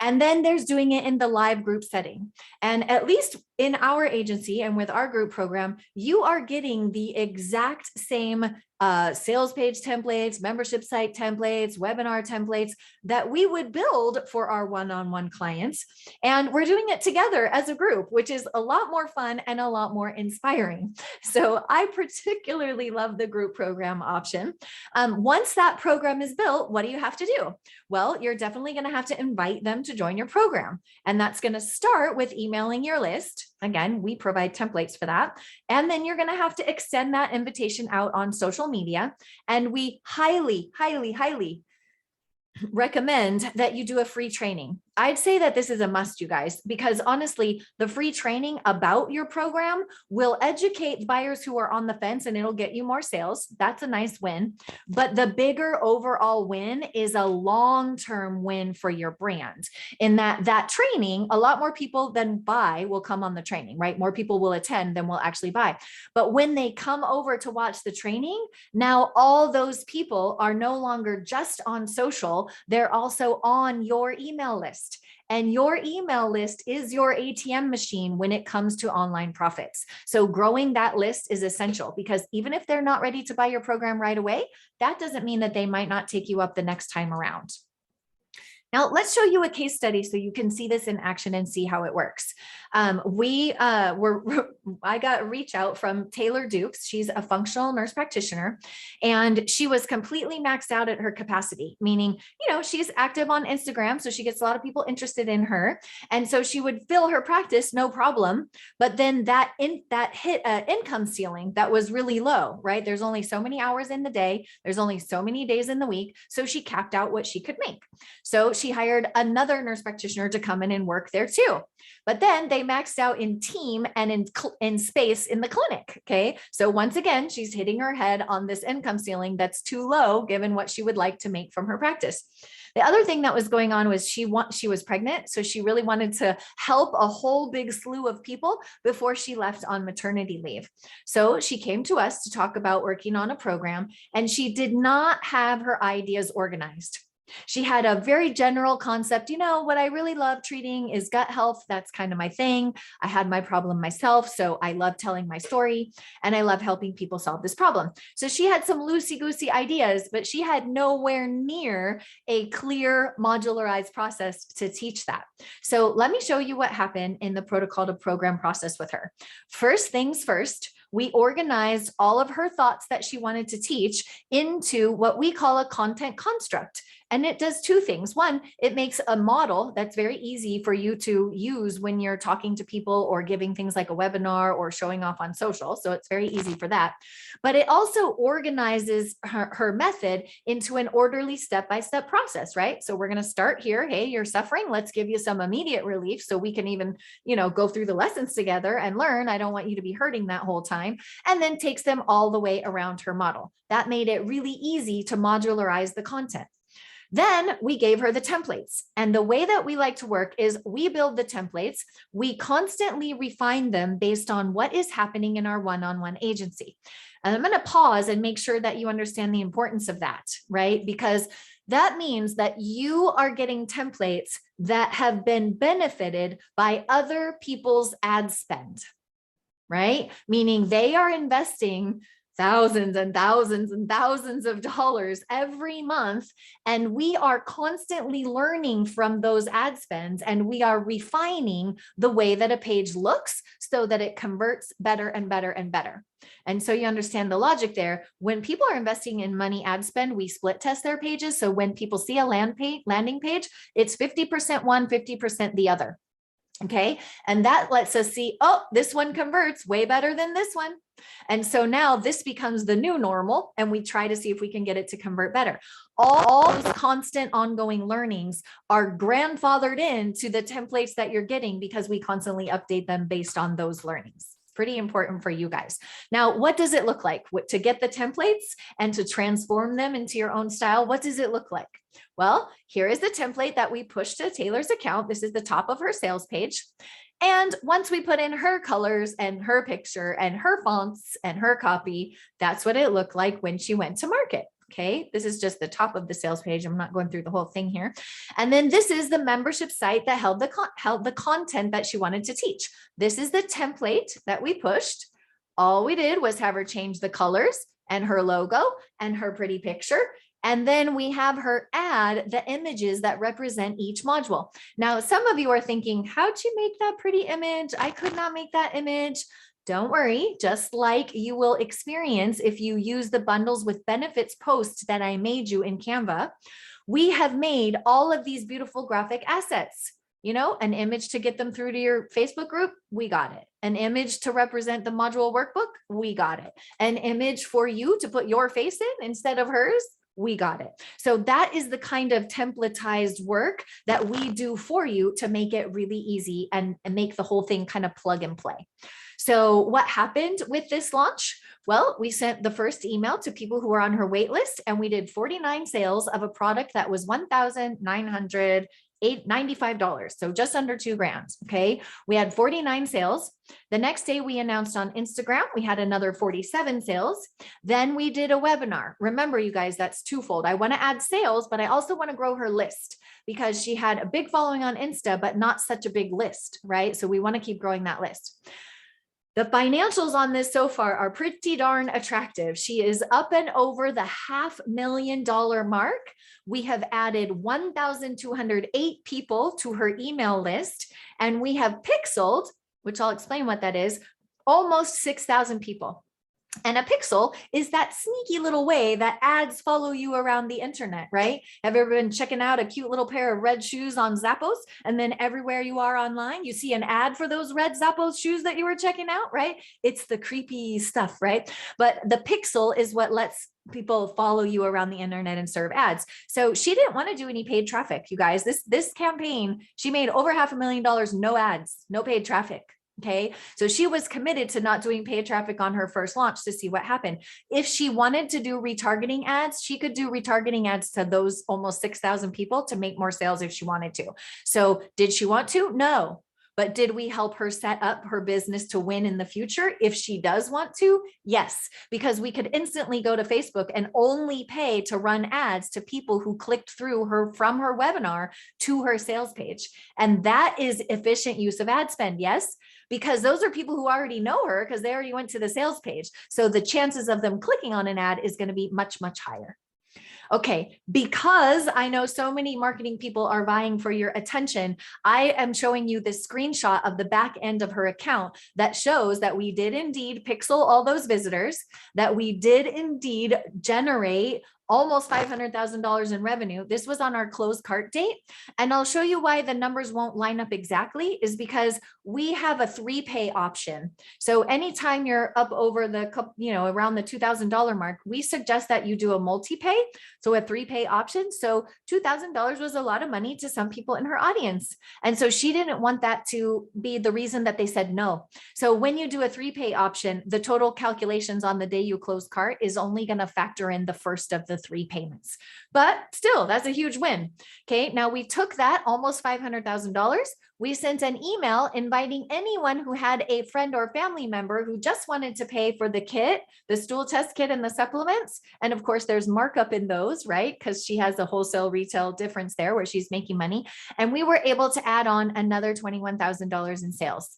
And then there's doing it in the live group setting. And at least in our agency and with our group program, you are getting the exact same sales page templates, membership site templates, webinar templates that we would build for our one-on-one clients. And we're doing it together as a group, which is a lot more fun and a lot more inspiring. So I particularly love the group program option. Once that program is built, what do you have to do? Well, you're definitely going to have to invite them to join your program. And that's going to start with emailing your list. Again, we provide templates for that. And then you're going to have to extend that invitation out on social media. And we highly, highly, highly recommend that you do a free training. I'd say that this is a must, you guys, because honestly, the free training about your program will educate buyers who are on the fence and it'll get you more sales. That's a nice win. But the bigger overall win is a long-term win for your brand. In that training, a lot more people than buy will come on the training, right? More people will attend than will actually buy. But when they come over to watch the training, now all those people are no longer just on social, they're also on your email list. And your email list is your ATM machine when it comes to online profits. So growing that list is essential, because even if they're not ready to buy your program right away, that doesn't mean that they might not take you up the next time around. Now, let's show you a case study so you can see this in action and see how it works. I got a reach out from Taylor Dukes. She's a functional nurse practitioner, and she was completely maxed out at her capacity, meaning, she's active on Instagram, so she gets a lot of people interested in her. And so she would fill her practice, no problem. But then that hit an income ceiling that was really low, right? There's only so many hours in the day. There's only so many days in the week. So she capped out what she could make. So she hired another nurse practitioner to come in and work there too. But then they maxed out in team and in space in the clinic. Okay. So once again, she's hitting her head on this income ceiling that's too low given what she would like to make from her practice. The other thing that was going on was she was pregnant. So she really wanted to help a whole big slew of people before she left on maternity leave. So she came to us to talk about working on a program, and she did not have her ideas organized. She had a very general concept. What I really love treating is gut health. That's kind of my thing. I had my problem myself, so I love telling my story and I love helping people solve this problem. So she had some loosey-goosey ideas, but she had nowhere near a clear modularized process to teach that. So let me show you what happened in the protocol to program process with her. First things first, we organized all of her thoughts that she wanted to teach into what we call a content construct. And it does two things. One, it makes a model that's very easy for you to use when you're talking to people or giving things like a webinar or showing off on social. So it's very easy for that. But it also organizes her method into an orderly step-by-step process, right? So we're going to start here. Hey, you're suffering. Let's give you some immediate relief so we can even, go through the lessons together and learn. I don't want you to be hurting that whole time. And then takes them all the way around her model. That made it really easy to modularize the content. Then we gave her the templates. And the way that we like to work is we build the templates. We constantly refine them based on what is happening in our one-on-one agency. And I'm going to pause and make sure that you understand the importance of that, right? Because that means that you are getting templates that have been benefited by other people's ad spend, right? Meaning they are investing thousands and thousands and thousands of dollars every month. And we are constantly learning from those ad spends, and we are refining the way that a page looks so that it converts better and better and better. And so you understand the logic there. When people are investing in money ad spend, we split test their pages. So when people see a landing page, it's 50% one, 50% the other. Okay. And that lets us see, oh, this one converts way better than this one. And so now this becomes the new normal, and we try to see if we can get it to convert better. All those constant ongoing learnings are grandfathered into the templates that you're getting because we constantly update them based on those learnings. Pretty important for you guys. Now, what does it look like to get the templates and to transform them into your own style? What does it look like? Well, here is the template that we push to Taylor's account. This is the top of her sales page. And once we put in her colors and her picture and her fonts and her copy, that's what it looked like when she went to market. Okay, this is just the top of the sales page. I'm not going through the whole thing here. And then this is the membership site that held the content that she wanted to teach. This is the template that we pushed. All we did was have her change the colors and her logo and her pretty picture. And then we have her add the images that represent each module. Now, some of you are thinking, how'd you make that pretty image? I could not make that image. Don't worry, just like you will experience if you use the bundles with benefits post that I made you in Canva, we have made all of these beautiful graphic assets. An image to get them through to your Facebook group, we got it. An image to represent the module workbook, we got it. An image for you to put your face in instead of hers, we got it. So that is the kind of templatized work that we do for you to make it really easy and make the whole thing kind of plug and play. So what happened with this launch? Well, we sent the first email to people who were on her wait list, and we did 49 sales of a product that was $1,995. So just under $2,000. Okay. We had 49 sales. The next day we announced on Instagram, we had another 47 sales. Then we did a webinar. Remember, you guys, that's twofold. I want to add sales, but I also want to grow her list because she had a big following on Insta, but not such a big list, right? So we want to keep growing that list. The financials on this so far are pretty darn attractive. She is up and over the $500,000 mark. We have added 1,208 people to her email list, and we have pixeled, which I'll explain what that is, almost 6,000 people. And a pixel is that sneaky little way that ads follow you around the internet, right? Have you ever been checking out a cute little pair of red shoes on Zappos, and then everywhere you are online, you see an ad for those red Zappos shoes that you were checking out, right? It's the creepy stuff, right? But the pixel is what lets people follow you around the internet and serve ads. So she didn't want to do any paid traffic, you guys. This campaign, she made over $500,000, no ads, no paid traffic. Okay. So she was committed to not doing paid traffic on her first launch to see what happened. If she wanted to do retargeting ads, she could do retargeting ads to those almost 6,000 people to make more sales if she wanted to. So did she want to? No. but did we help her set up her business to win in the future? If she does want to, yes, because we could instantly go to Facebook and only pay to run ads to people who clicked through her from her webinar to her sales page. And that is efficient use of ad spend. Yes, because those are people who already know her because they already went to the sales page. So the chances of them clicking on an ad is going to be much, much higher. Okay, because I know so many marketing people are vying for your attention, I am showing you this screenshot of the back end of her account that shows that we did indeed pixel all those visitors, that we did indeed generate almost $500,000 in revenue. This was on our closed cart date. And I'll show you why the numbers won't line up exactly is because we have a 3-pay option. So anytime you're up over the, around the $2,000 mark, we suggest that you do a multi-pay. So a 3-pay option. So $2,000 was a lot of money to some people in her audience. And so she didn't want that to be the reason that they said no. So when you do a 3-pay option, the total calculations on the day you close cart is only going to factor in the first of the 3 payments, but still that's a huge win. Okay. Now we took that almost $500,000. We sent an email inviting anyone who had a friend or family member who just wanted to pay for the kit, the stool test kit and the supplements. And of course there's markup in those, right? Because she has the wholesale retail difference there where she's making money. And we were able to add on another $21,000 in sales.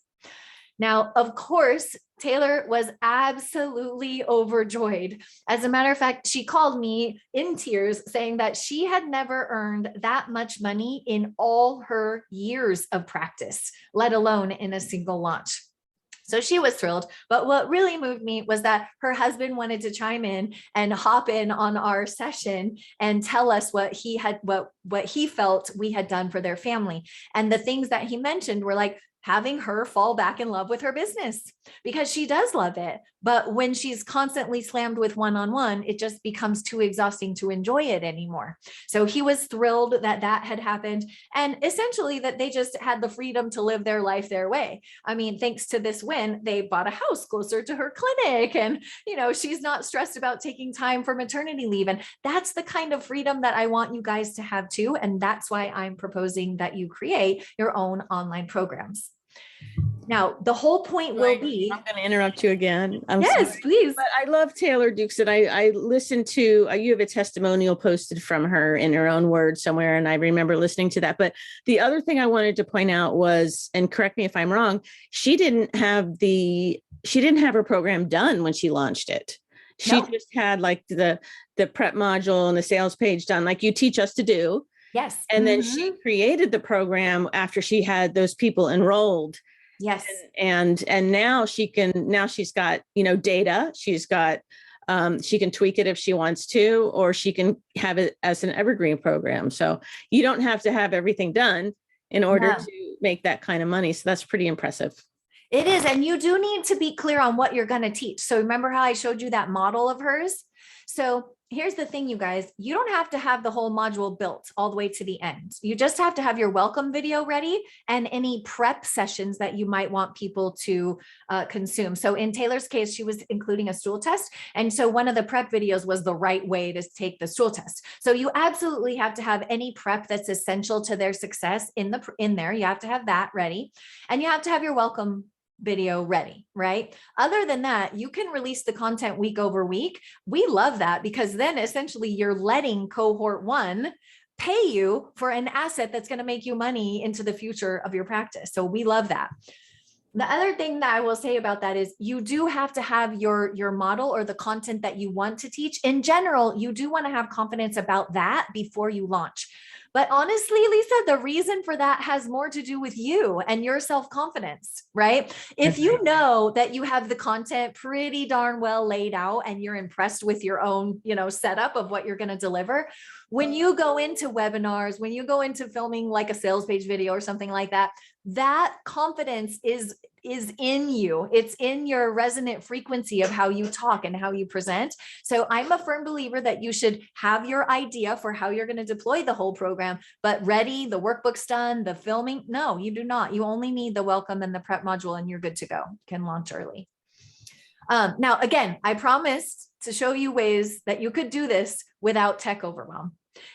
Now, of course, Taylor was absolutely overjoyed. As a matter of fact, she called me in tears saying that she had never earned that much money in all her years of practice, let alone in a single launch. So she was thrilled. But what really moved me was that her husband wanted to chime in and hop in on our session and tell us what he felt we had done for their family. And the things that he mentioned were like, having her fall back in love with her business because she does love it. But when she's constantly slammed with one-on-one, it just becomes too exhausting to enjoy it anymore. So he was thrilled that that had happened and essentially that they just had the freedom to live their life their way. I mean, thanks to this win, they bought a house closer to her clinic and, she's not stressed about taking time for maternity leave. And that's the kind of freedom that I want you guys to have too. And that's why I'm proposing that you create your own online programs. Now, the whole point will be... I'm going to interrupt you again. Yes, sorry. please. But I love Taylor Dukes, and I listened to, you have a testimonial posted from her in her own words somewhere, and I remember listening to that. But the other thing I wanted to point out was, and correct me if I'm wrong, she didn't have her program done when she launched it. She just had like the prep module and the sales page done, like you teach us to do. Yes. And then she created the program after she had those people enrolled. Yes. And now she's got, data. She's got, she can tweak it if she wants to, or she can have it as an evergreen program. So you don't have to have everything done in order to make that kind of money. So that's pretty impressive. It is. And you do need to be clear on what you're going to teach. So remember how I showed you that model of hers? So here's the thing, you guys, you don't have to have the whole module built all the way to the end. You just have to have your welcome video ready and any prep sessions that you might want people to consume. So in Taylor's case, she was including a stool test. And so one of the prep videos was the right way to take the stool test. So you absolutely have to have any prep that's essential to their success in there. You have to have that ready, and you have to have your welcome video ready, right? Other than that, you can release the content week over week. We love that because then essentially you're letting cohort 1 pay you for an asset that's going to make you money into the future of your practice. So we love that. The other thing that I will say about that is you do have to have your model or the content that you want to teach. In general, you do want to have confidence about that before you launch. But honestly, Lisa, the reason for that has more to do with you and your self-confidence, right? If you know that you have the content pretty darn well laid out and you're impressed with your own, setup of what you're going to deliver, when you go into webinars, when you go into filming like a sales page video or something like that, that confidence is in you. It's in your resonant frequency of how you talk and how you present. So I'm a firm believer that you should have your idea for how you're going to deploy the whole program, but ready, the workbook's done, the filming. No, you do not. You only need the welcome and the prep module and you're good to go. You can launch early. Now, again, I promised to show you ways that you could do this without tech overwhelm.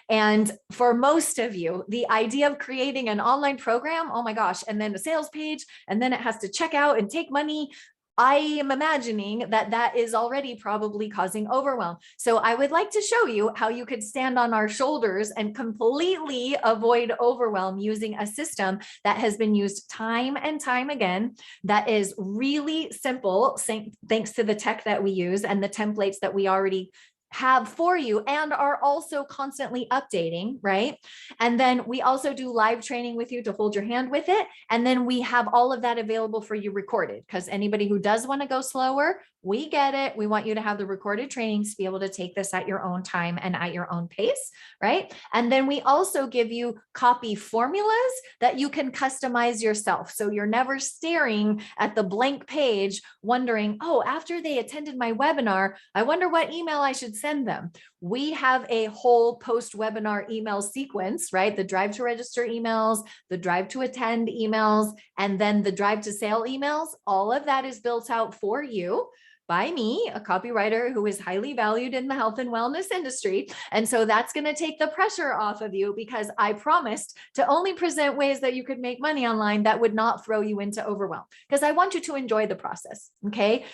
And for most of you, the idea of creating an online program, oh my gosh, and then a sales page, and then it has to check out and take money. I am imagining that that is already probably causing overwhelm. So I would like to show you how you could stand on our shoulders and completely avoid overwhelm using a system that has been used time and time again, that is really simple, thanks to the tech that we use and the templates that we already have for you and are also constantly updating, right? And then we also do live training with you to hold your hand with it. And then we have all of that available for you recorded, because anybody who does want to go slower, we get it. We want you to have the recorded trainings to be able to take this at your own time and at your own pace, right? And then we also give you copy formulas that you can customize yourself. So you're never staring at the blank page wondering, oh, after they attended my webinar, I wonder what email I should send them. We have a whole post-webinar email sequence, right? The drive to register emails, the drive to attend emails, and then the drive to sale emails. All of that is built out for you by me, a copywriter who is highly valued in the health and wellness industry. And so that's going to take the pressure off of you, because I promised to only present ways that you could make money online that would not throw you into overwhelm, because I want you to enjoy the process. Okay.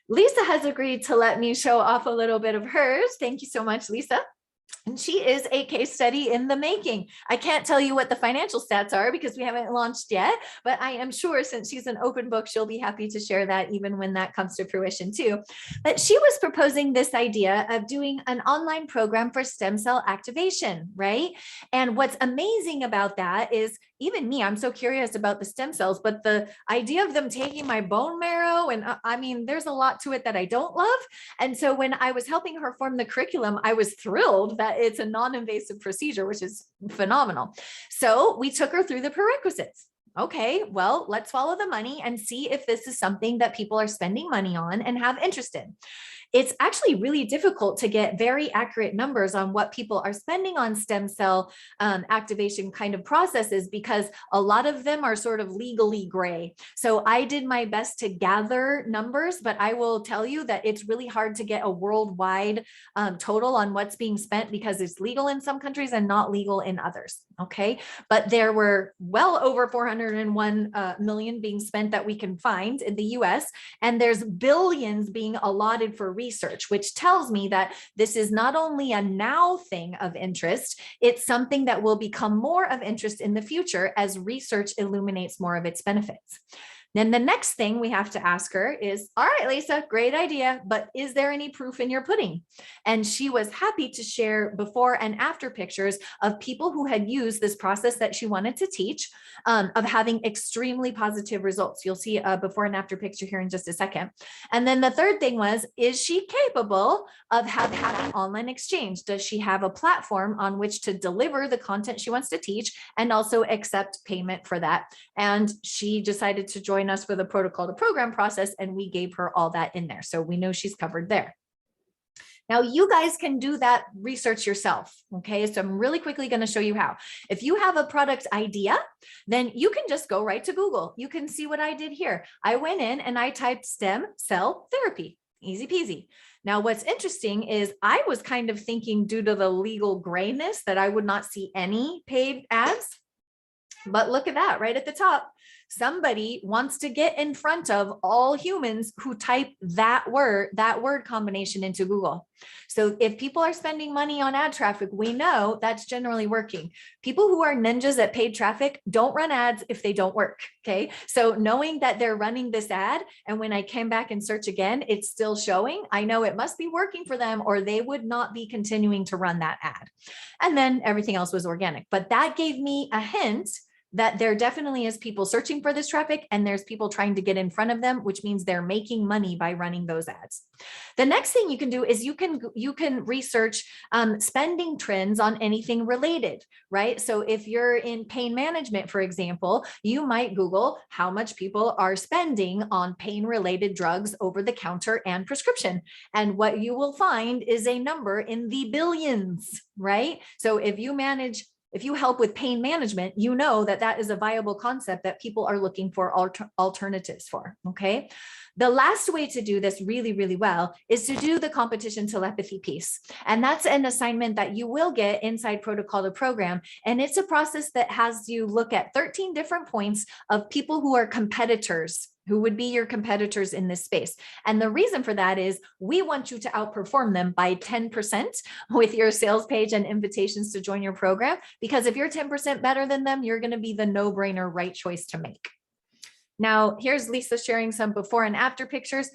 Lisa has agreed to let me show off a little bit of hers. Thank you so much, Lisa. And she is a case study in the making. I can't tell you what the financial stats are because we haven't launched yet, but I am sure since she's an open book, she'll be happy to share that even when that comes to fruition too. But she was proposing this idea of doing an online program for stem cell activation, right? And what's amazing about that is, even me, I'm so curious about the stem cells, but the idea of them taking my bone marrow, and I mean, there's a lot to it that I don't love. And so when I was helping her form the curriculum, I was thrilled that it's a non-invasive procedure, which is phenomenal. So we took her through the prerequisites. Okay, well, let's follow the money and see if this is something that people are spending money on and have interest in. It's actually really difficult to get very accurate numbers on what people are spending on stem cell activation kind of processes, because a lot of them are sort of legally gray. So I did my best to gather numbers, but I will tell you that it's really hard to get a worldwide total on what's being spent, because it's legal in some countries and not legal in others. Okay, but there were well over 401 million being spent that we can find in the US, and there's billions being allotted for research, which tells me that this is not only a now thing of interest, it's something that will become more of interest in the future as research illuminates more of its benefits. Then the next thing we have to ask her is, all right, Lisa, great idea, but is there any proof in your pudding? And she was happy to share before and after pictures of people who had used this process that she wanted to teach, of having extremely positive results. You'll see a before and after picture here in just a second. And then the third thing was, is she capable of having online exchange? Does she have a platform on which to deliver the content she wants to teach and also accept payment for that? And she decided to join us for the protocol to program process, and we gave her all that in there. So we know she's covered there. Now you guys can do that research yourself. Okay, so I'm really quickly going to show you how. If you have a product idea, then you can just go right to Google. You can see what I did here. I went in and I typed stem cell therapy. Easy peasy. Now, what's interesting is I was kind of thinking, due to the legal grayness, that I would not see any paid ads. But look at that right at the top. Somebody wants to get in front of all humans who type that word combination into Google. So if people are spending money on ad traffic, we know that's generally working. People who are ninjas at paid traffic don't run ads if they don't work. Okay. So knowing that they're running this ad, and when I came back and search again, it's still showing, I know it must be working for them, or they would not be continuing to run that ad. And then everything else was organic. But that gave me a hint that there definitely is people searching for this traffic, and there's people trying to get in front of them, which means they're making money by running those ads. The next thing you can do is you can research spending trends on anything related, right? So if you're in pain management, for example, you might Google how much people are spending on pain-related drugs over the counter and prescription. And what you will find is a number in the billions, right? So if you manage if you help with pain management, you know that that is a viable concept that people are looking for alternatives for, okay? The last way to do this really, really well is to do the competition telepathy piece. And that's an assignment that you will get inside Protocol to Program. And it's a process that has you look at 13 different points of people who are competitors, who would be your competitors in this space. And the reason for that is we want you to outperform them by 10% with your sales page and invitations to join your program. Because if you're 10% better than them, you're going to be the no-brainer right choice to make. Now, here's Lisa sharing some before and after pictures.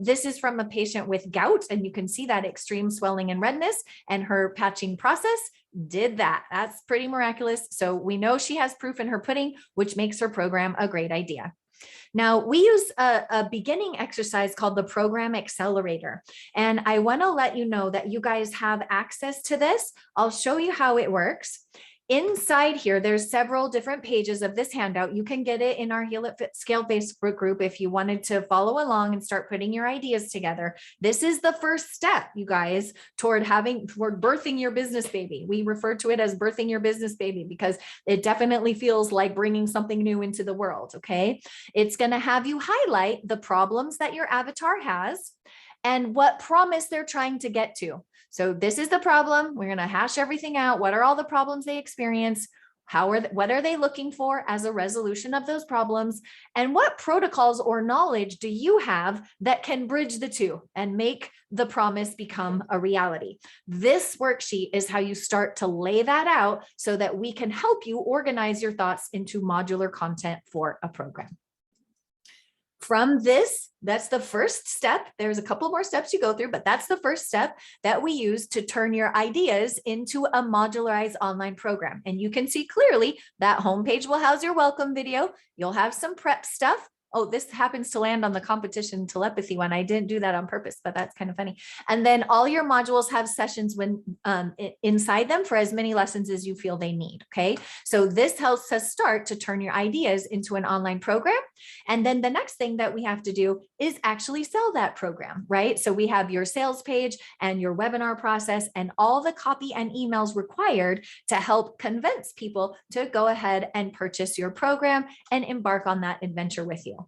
This is from a patient with gout, and you can see that extreme swelling and redness, and her patching process did that. That's pretty miraculous. So we know she has proof in her pudding, which makes her program a great idea. Now, we use a beginning exercise called the Program Accelerator, and I want to let you know that you guys have access to this. I'll show you how it works. Inside here, there's several different pages of this handout. You can get it in our Heal It Fit Scale Facebook group if you wanted to follow along and start putting your ideas together. This is the first step, you guys, toward birthing your business baby. We refer to it as birthing your business baby because it definitely feels like bringing something new into the world, okay? It's going to have you highlight the problems that your avatar has and what promise they're trying to get to. So this is the problem. We're going to hash everything out. What are all the problems they experience? What are they looking for as a resolution of those problems? And what protocols or knowledge do you have that can bridge the two and make the promise become a reality? This worksheet is how you start to lay that out so that we can help you organize your thoughts into modular content for a program. From this, that's the first step. There's a couple more steps you go through, but that's the first step that we use to turn your ideas into a modularized online program. And you can see clearly that homepage will house your welcome video. You'll have some prep stuff. Oh, this happens to land on the competition telepathy one. I didn't do that on purpose, but that's kind of funny. And then all your modules have sessions inside them for as many lessons as you feel they need. Okay. So this helps us start to turn your ideas into an online program. And then the next thing that we have to do is actually sell that program, right? So we have your sales page and your webinar process and all the copy and emails required to help convince people to go ahead and purchase your program and embark on that adventure with you.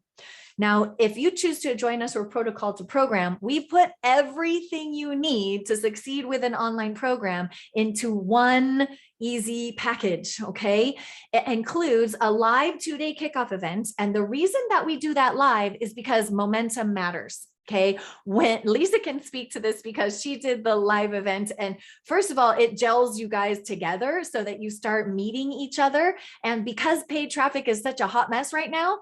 Now, if you choose to join us or Protocol to Program, we put everything you need to succeed with an online program into one easy package, okay? It includes a live 2-day kickoff event. And the reason that we do that live is because momentum matters. Okay, when Lisa can speak to this because she did the live event. And first of all, it gels you guys together so that you start meeting each other. And because paid traffic is such a hot mess right now,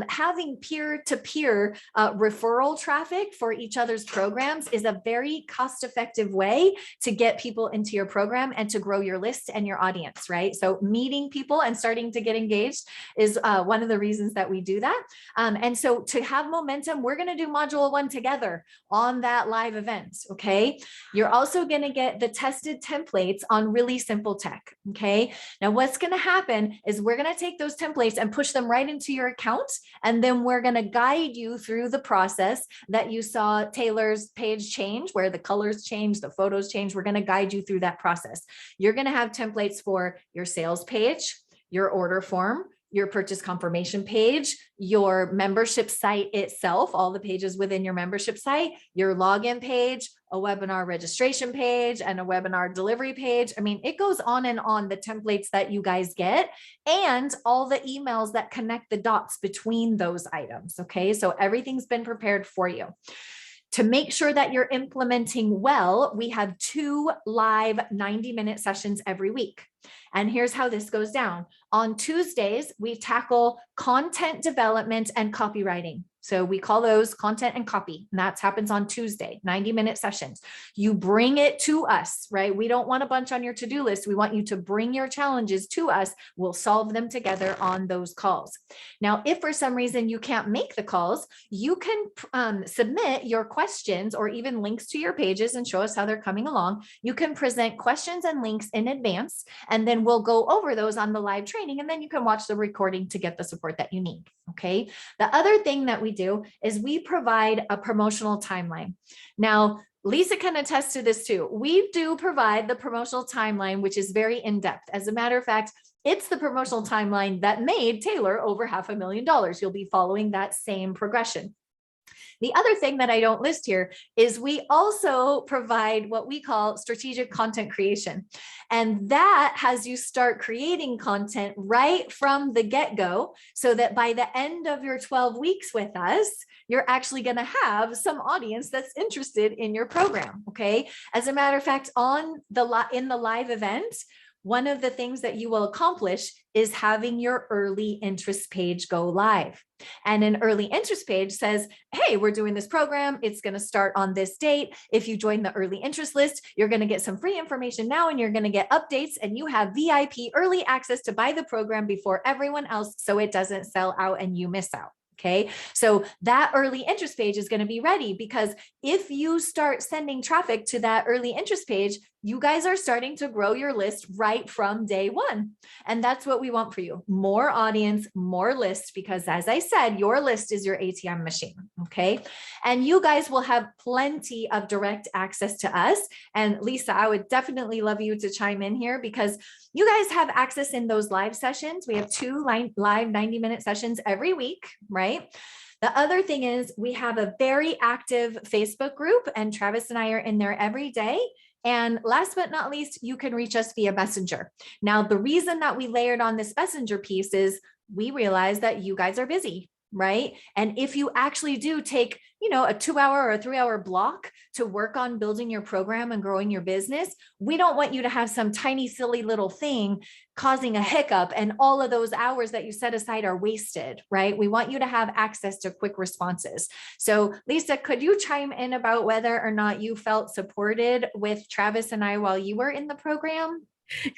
having peer-to-peer referral traffic for each other's programs is a very cost-effective way to get people into your program and to grow your list and your audience, right? So meeting people and starting to get engaged is one of the reasons that we do that. And so to have momentum, we're going to do module 1 together on that live event. Okay. You're also going to get the tested templates on really simple tech. Okay. Now what's going to happen is we're going to take those templates and push them right into your account. And then we're going to guide you through the process that you saw Taylor's page change, where the colors change, the photos change. We're going to guide you through that process. You're going to have templates for your sales page, your order form, your purchase confirmation page, your membership site itself, all the pages within your membership site, your login page, a webinar registration page, and a webinar delivery page. I mean, it goes on and on, the templates that you guys get and all the emails that connect the dots between those items. Okay, so everything's been prepared for you. To make sure that you're implementing well, we have 2 live 90-minute sessions every week. And here's how this goes down. On Tuesdays, we tackle content development and copywriting. So we call those content and copy, and that happens on Tuesday, 90-minute sessions. You bring it to us, right? We don't want a bunch on your to-do list. We want you to bring your challenges to us. We'll solve them together on those calls. Now, if for some reason you can't make the calls, you can submit your questions or even links to your pages and show us how they're coming along. You can present questions and links in advance, and then we'll go over those on the live training, and then you can watch the recording to get the support that you need, okay? The other thing that we do is we provide a promotional timeline. Now, Lisa can attest to this too. We do provide the promotional timeline, which is very in-depth. As a matter of fact, it's the promotional timeline that made Taylor over $500,000. You'll be following that same progression. The other thing that I don't list here is we also provide what we call strategic content creation. And that has you start creating content right from the get-go so that by the end of your 12 weeks with us, you're actually going to have some audience that's interested in your program. Okay. As a matter of fact, in the live event, one of the things that you will accomplish is having your early interest page go live. And an early interest page says, hey, we're doing this program. It's going to start on this date. If you join the early interest list, you're going to get some free information now, and you're going to get updates, and you have VIP early access to buy the program before everyone else, so it doesn't sell out and you miss out. Okay, so that early interest page is going to be ready, because if you start sending traffic to that early interest page, you guys are starting to grow your list right from day one. And that's what we want for you. More audience, more lists, because as I said, your list is your ATM machine. Okay. And you guys will have plenty of direct access to us. And Lisa, I would definitely love you to chime in here, because you guys have access in those live sessions. We have 2 live 90-minute sessions every week, right? The other thing is we have a very active Facebook group, and Travis and I are in there every day. And last but not least, you can reach us via Messenger. Now, the reason that we layered on this Messenger piece is we realize that you guys are busy, right? And if you actually do take, a 2-hour or a 3-hour block to work on building your program and growing your business, we don't want you to have some tiny, silly little thing causing a hiccup and all of those hours that you set aside are wasted, right? We want you to have access to quick responses. So Lisa, could you chime in about whether or not you felt supported with Travis and I while you were in the program?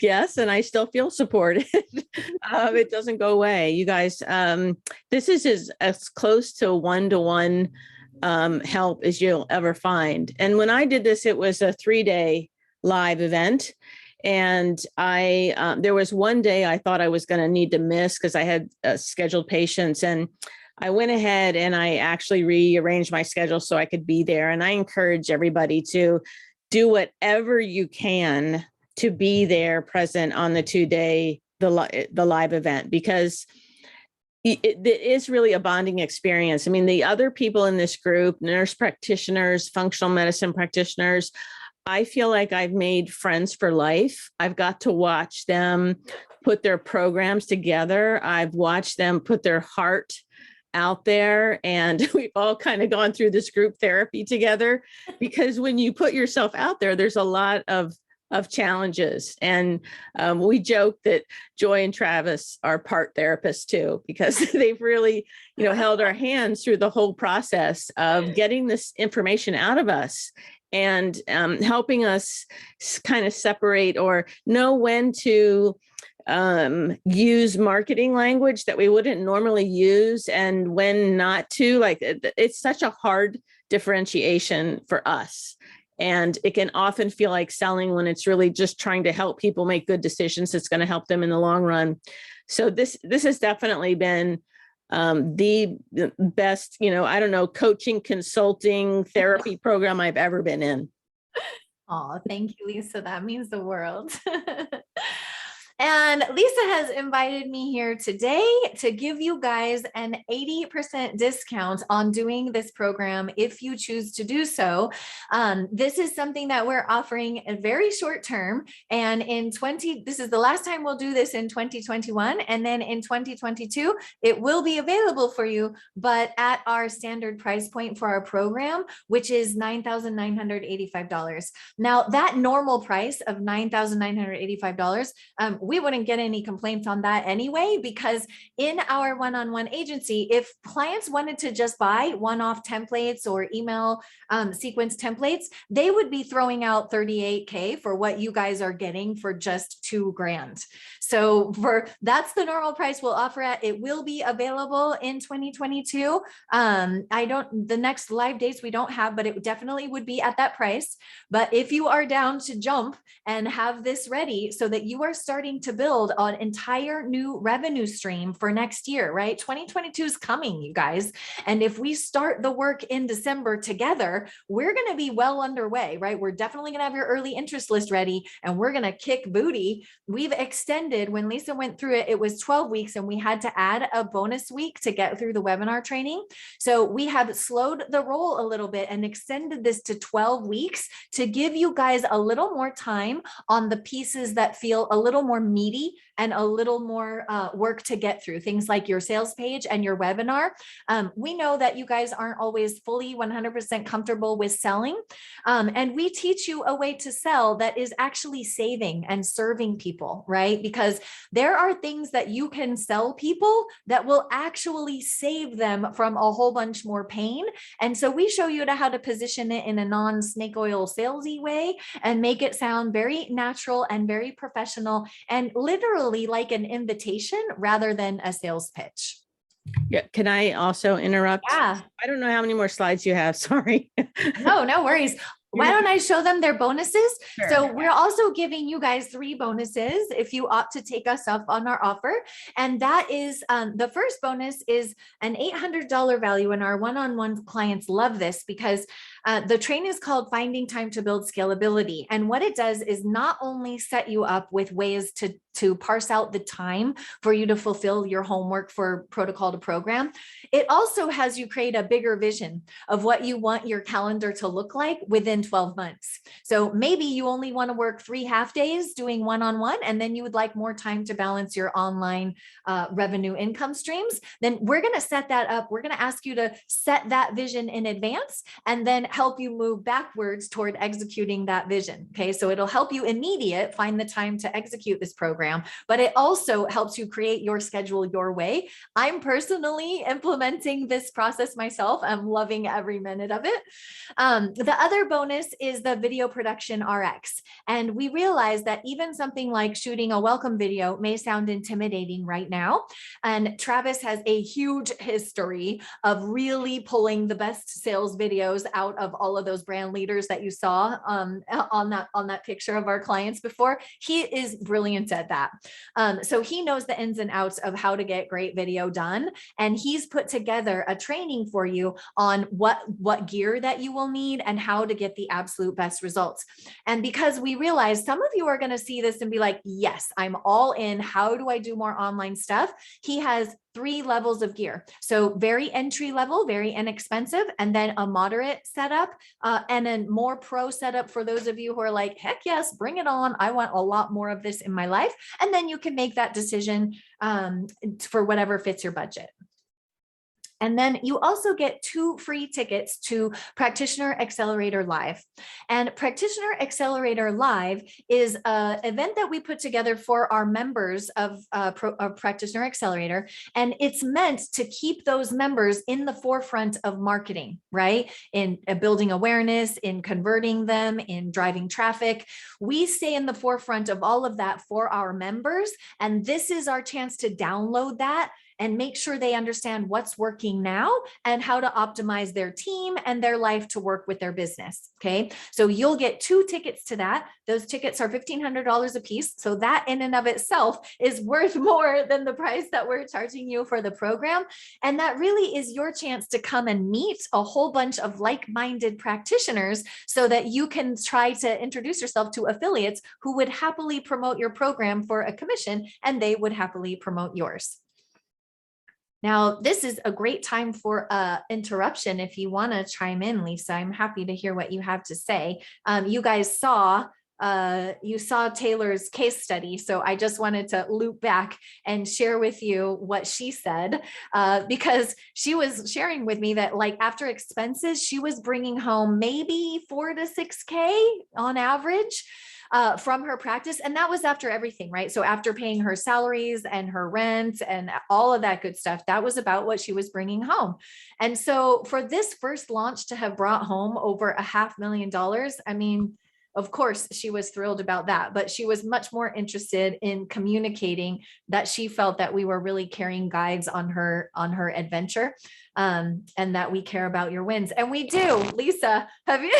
Yes, and I still feel supported. It doesn't go away. You guys, this is as close to one-to-one help as you'll ever find. And when I did this, it was a 3-day live event. And there was one day I thought I was going to need to miss because I had scheduled patients, and I went ahead and I actually rearranged my schedule so I could be there. And I encourage everybody to do whatever you can to be there present on the 2-day, the live event, because it is really a bonding experience. I mean, the other people in this group, nurse practitioners, functional medicine practitioners, I feel like I've made friends for life. I've got to watch them put their programs together. I've watched them put their heart out there, and we've all kind of gone through this group therapy together, because when you put yourself out there, there's a lot of challenges. And we joke that Joy and Travis are part therapists too, because they've really, held our hands through the whole process of getting this information out of us and helping us kind of separate or know when to use marketing language that we wouldn't normally use and when not to. Like, it's such a hard differentiation for us. And it can often feel like selling when it's really just trying to help people make good decisions that's going to help them in the long run. So this has definitely been the best, coaching, consulting, therapy program I've ever been in. Oh, thank you, Lisa. That means the world. And Lisa has invited me here today to give you guys an 80% discount on doing this program if you choose to do so. This is something that we're offering a very short term. And this is the last time we'll do this in 2021. And then in 2022, it will be available for you, but at our standard price point for our program, which is $9,985. Now, that normal price of $9,985, we wouldn't get any complaints on that anyway, because in our one-on-one agency, if clients wanted to just buy one-off templates or email sequence templates, they would be throwing out $38K for what you guys are getting for just $2,000. So that's the normal price we'll offer at. It will be available in 2022. The next live dates we don't have, but it definitely would be at that price. But if you are down to jump and have this ready so that you are starting starting to build an entire new revenue stream for next year, right? 2022 is coming, you guys. And if we start the work in December together, we're going to be well underway, right? We're definitely going to have your early interest list ready and we're going to kick booty. We've extended, when Lisa went through it, it was 12 weeks and we had to add a bonus week to get through the webinar training. So we have slowed the roll a little bit and extended this to 12 weeks to give you guys a little more time on the pieces that feel a little more meaty and a little more work to get through, things like your sales page and your webinar. We know that you guys aren't always fully 100% comfortable with selling. And we teach you a way to sell that is actually saving and serving people, right? Because there are things that you can sell people that will actually save them from a whole bunch more pain. And so we show you how to position it in a non-snake oil salesy way and make it sound very natural and very professional and literally like an invitation rather than a sales pitch. Yeah. Can I also interrupt? Yeah. I don't know how many more slides you have. Sorry. No worries. Why don't I show them their bonuses? Sure. So we're also giving you guys 3 bonuses if you opt to take us up on our offer. And that is the first bonus is an $800 value. And our one-on-one clients love this because the training is called Finding Time to Build Scalability. And what it does is not only set you up with ways to parse out the time for you to fulfill your homework for protocol to program, it also has you create a bigger vision of what you want your calendar to look like within 12 months. So maybe you only want to work 3 half days doing one-on-one, and then you would like more time to balance your online revenue income streams. Then we're going to set that up. We're going to ask you to set that vision in advance and then help you move backwards toward executing that vision. Okay. So it'll help you find the time to execute this program, but it also helps you create your schedule your way. I'm personally implementing this process myself. I'm loving every minute of it. The other bonus is the video production RX. And we realize that even something like shooting a welcome video may sound intimidating right now. And Travis has a huge history of really pulling the best sales videos out of all of those brand leaders that you saw on that picture of our clients before. He is brilliant at that. So he knows the ins and outs of how to get great video done. And he's put together a training for you on what gear that you will need and how to get the absolute best results. And because we realize some of you are going to see this and be like, yes, I'm all in. How do I do more online stuff? He has 3 levels of gear. So very entry level, very inexpensive, and then a moderate setup, and a more pro setup for those of you who are like, heck yes, bring it on. I want a lot more of this in my life. And then you can make that decision for whatever fits your budget. And then you also get 2 free tickets to Practitioner Accelerator Live. And Practitioner Accelerator Live is an event that we put together for our members of Practitioner Accelerator. And it's meant to keep those members in the forefront of marketing, right? In building awareness, in converting them, in driving traffic. We stay in the forefront of all of that for our members. And this is our chance to download that and make sure they understand what's working now and how to optimize their team and their life to work with their business. Okay. So you'll get 2 tickets to that. Those tickets are $1,500 a piece. So that in and of itself is worth more than the price that we're charging you for the program. And that really is your chance to come and meet a whole bunch of like-minded practitioners so that you can try to introduce yourself to affiliates who would happily promote your program for a commission, and they would happily promote yours. Now, this is a great time for interruption. If you want to chime in, Lisa, I'm happy to hear what you have to say. You guys saw Taylor's case study. So I just wanted to loop back and share with you what she said, because she was sharing with me that like after expenses, she was bringing home maybe 4 to 6K on average from her practice. And that was after everything, right? So after paying her salaries and her rent and all of that good stuff, that was about what she was bringing home. And so for this first launch to have brought home over $500,000, I mean, of course, she was thrilled about that, but she was much more interested in communicating that she felt that we were really carrying guides on her adventure. and that we care about your wins. And we do. Lisa, have you?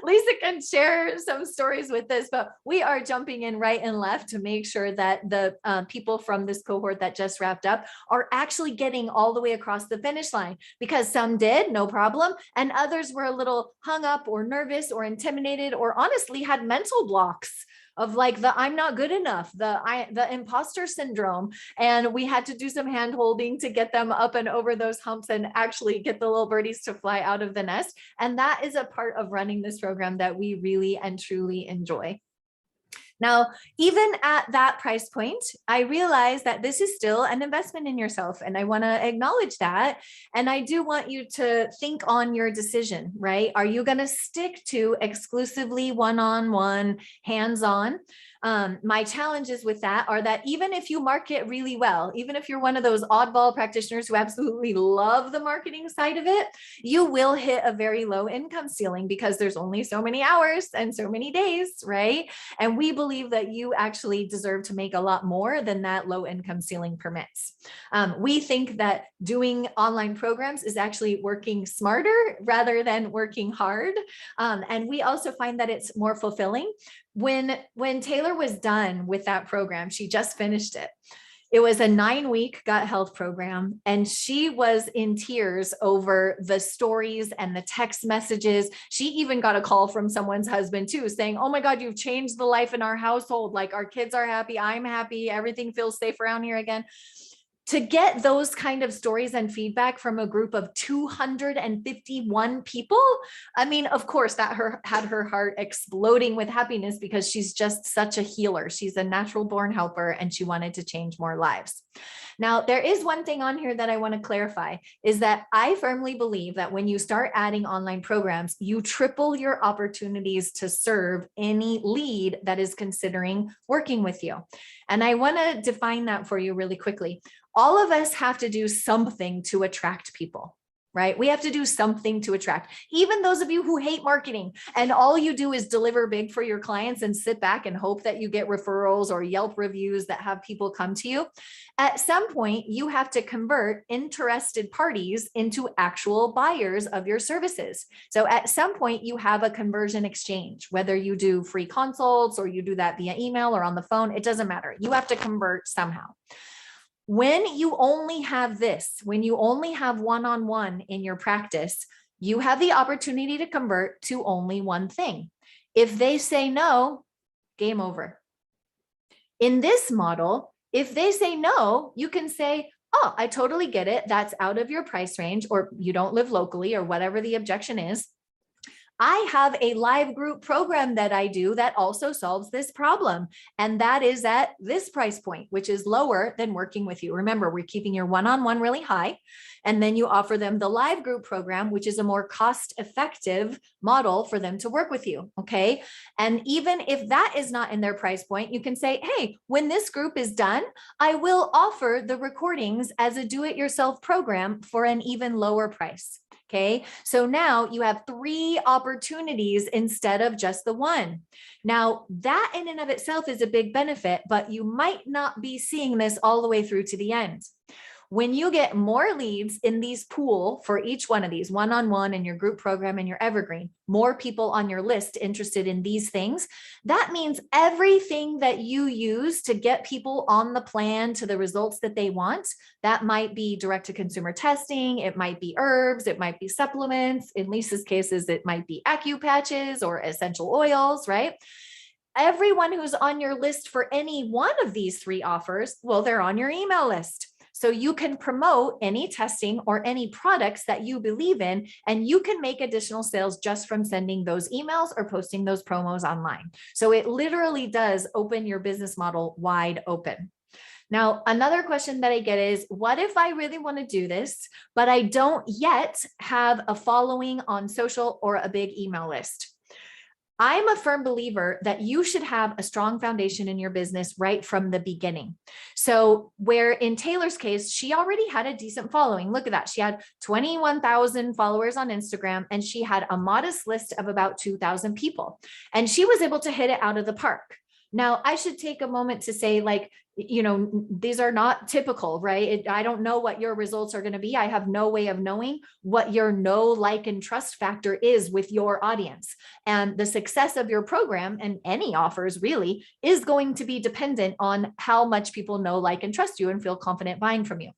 Lisa can share some stories with this, but we are jumping in right and left to make sure that the people from this cohort that just wrapped up are actually getting all the way across the finish line, because some did, no problem, and others were a little hung up or nervous or intimidated, or honestly had mental blocks of like the I'm not good enough, the imposter syndrome. And we had to do some hand holding to get them up and over those humps and actually get the little birdies to fly out of the nest. And that is a part of running this program that we really and truly enjoy. Now, even at that price point, I realize that this is still an investment in yourself, and I want to acknowledge that. And I do want you to think on your decision, right? Are you going to stick to exclusively one-on-one, hands-on? My challenges with that are that even if you market really well, even if you're one of those oddball practitioners who absolutely love the marketing side of it, you will hit a very low income ceiling because there's only so many hours and so many days, right? And we believe that you actually deserve to make a lot more than that low income ceiling permits. We think that doing online programs is actually working smarter rather than working hard. And we also find that it's more fulfilling. When Taylor was done with that program, she just finished it. It was a 9-week gut health program, and she was in tears over the stories and the text messages. She even got a call from someone's husband too, saying, "Oh my God, you've changed the life in our household. Like our kids are happy. I'm happy. Everything feels safe around here again." To get those kind of stories and feedback from a group of 251 people, I mean, of course, that had her heart exploding with happiness because she's just such a healer. She's a natural born helper, and she wanted to change more lives. Now, there is one thing on here that I want to clarify, is that I firmly believe that when you start adding online programs, you triple your opportunities to serve any lead that is considering working with you. And I want to define that for you really quickly. All of us have to do something to attract people, right? We have to do something to attract. Even those of you who hate marketing and all you do is deliver big for your clients and sit back and hope that you get referrals or Yelp reviews that have people come to you. At some point, you have to convert interested parties into actual buyers of your services. So at some point, you have a conversion exchange, whether you do free consults or you do that via email or on the phone, it doesn't matter. You have to convert somehow. When you only have this, when you only have one-on-one in your practice, you have the opportunity to convert to only one thing. If they say no, game over. In this model, if they say no, you can say, "Oh, I totally get it. That's out of your price range," or "You don't live locally," or whatever the objection is. I have a live group program that I do that also solves this problem. And that is at this price point, which is lower than working with you. Remember, we're keeping your one-on-one really high. And then you offer them the live group program, which is a more cost-effective model for them to work with you. Okay. And even if that is not in their price point, you can say, "Hey, when this group is done, I will offer the recordings as a do-it-yourself program for an even lower price." Okay, so now you have 3 opportunities instead of just the one. Now, that in and of itself is a big benefit, but you might not be seeing this all the way through to the end. When you get more leads in these pool for each one of these, one-on-one in your group program and your evergreen, more people on your list interested in these things, that means everything that you use to get people on the plan to the results that they want, that might be direct to consumer testing, it might be herbs, it might be supplements. In Lisa's cases, it might be acupatches or essential oils, right? Everyone who's on your list for any one of these 3 offers, well, they're on your email list. So you can promote any testing or any products that you believe in, and you can make additional sales just from sending those emails or posting those promos online. So it literally does open your business model wide open. Now, another question that I get is, what if I really want to do this, but I don't yet have a following on social or a big email list? I'm a firm believer that you should have a strong foundation in your business right from the beginning. So where in Taylor's case, she already had a decent following. Look at that. She had 21,000 followers on Instagram, and she had a modest list of about 2,000 people. And she was able to hit it out of the park. Now, I should take a moment to say, like, these are not typical, right? I don't know what your results are going to be. I have no way of knowing what your know, like, and trust factor is with your audience. And the success of your program and any offers really is going to be dependent on how much people know, like, and trust you and feel confident buying from you.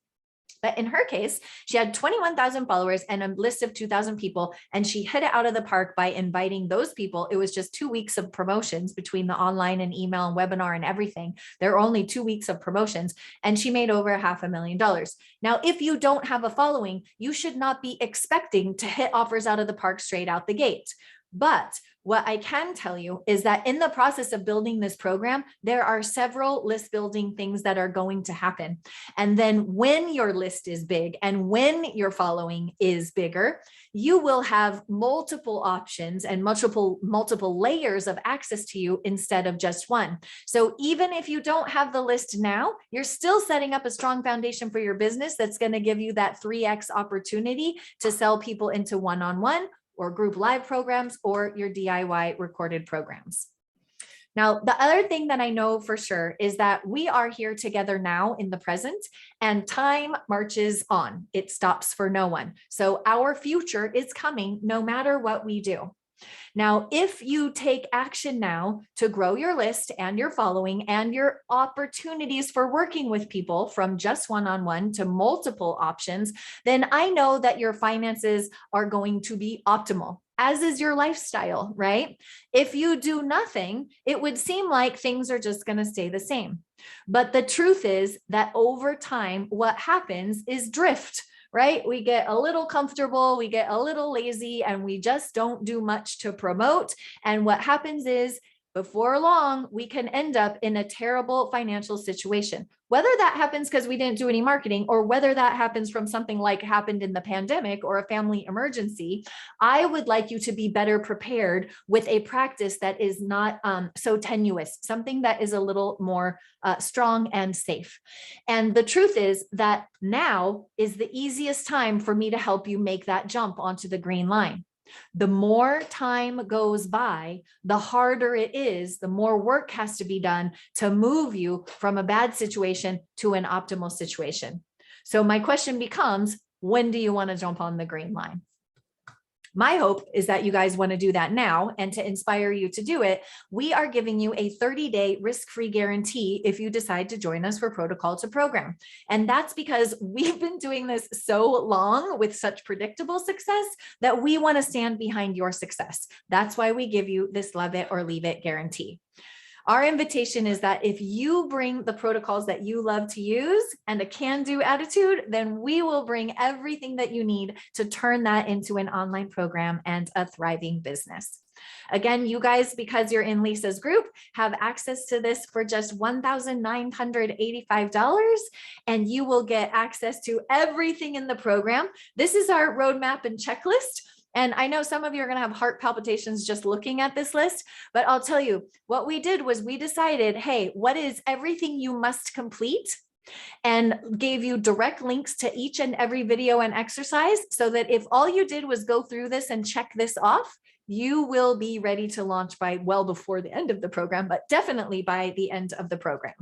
But in her case, she had 21,000 followers and a list of 2,000 people, and she hit it out of the park by inviting those people. It was just 2 weeks of promotions between the online and email and webinar and everything. There were only 2 weeks of promotions, and she made over $500,000. Now, if you don't have a following, you should not be expecting to hit offers out of the park straight out the gate. But what I can tell you is that in the process of building this program, there are several list building things that are going to happen. And then when your list is big and when your following is bigger, you will have multiple options and multiple layers of access to you instead of just one. So even if you don't have the list now, you're still setting up a strong foundation for your business that's going to give you that 3x opportunity to sell people into one-on-one or group live programs or your DIY recorded programs. Now, the other thing that I know for sure is that we are here together now in the present, and time marches on. It stops for no one. So our future is coming no matter what we do. Now, if you take action now to grow your list and your following and your opportunities for working with people from just one-on-one to multiple options, then I know that your finances are going to be optimal, as is your lifestyle, right? If you do nothing, it would seem like things are just going to stay the same. But the truth is that over time, what happens is drift. Right? We get a little comfortable, we get a little lazy, and we just don't do much to promote. And what happens is, before long, we can end up in a terrible financial situation. Whether that happens because we didn't do any marketing, or whether that happens from something like happened in the pandemic or a family emergency, I would like you to be better prepared with a practice that is not so tenuous, something that is a little more strong and safe. And the truth is that now is the easiest time for me to help you make that jump onto the green line. The more time goes by, the harder it is, the more work has to be done to move you from a bad situation to an optimal situation. So my question becomes, when do you want to jump on the green line? My hope is that you guys want to do that now, and to inspire you to do it, we are giving you a 30-day risk-free guarantee if you decide to join us for Protocol to Program. And that's because we've been doing this so long with such predictable success that we want to stand behind your success. That's why we give you this love it or leave it guarantee. Our invitation is that if you bring the protocols that you love to use and a can-do attitude, then we will bring everything that you need to turn that into an online program and a thriving business. Again, you guys, because you're in Lisa's group, have access to this for just $1,985, and you will get access to everything in the program. This is our roadmap and checklist. And I know some of you are going to have heart palpitations just looking at this list, but I'll tell you what we did was we decided, hey, what is everything you must complete? And gave you direct links to each and every video and exercise so that if all you did was go through this and check this off, you will be ready to launch by well before the end of the program, but definitely by the end of the program.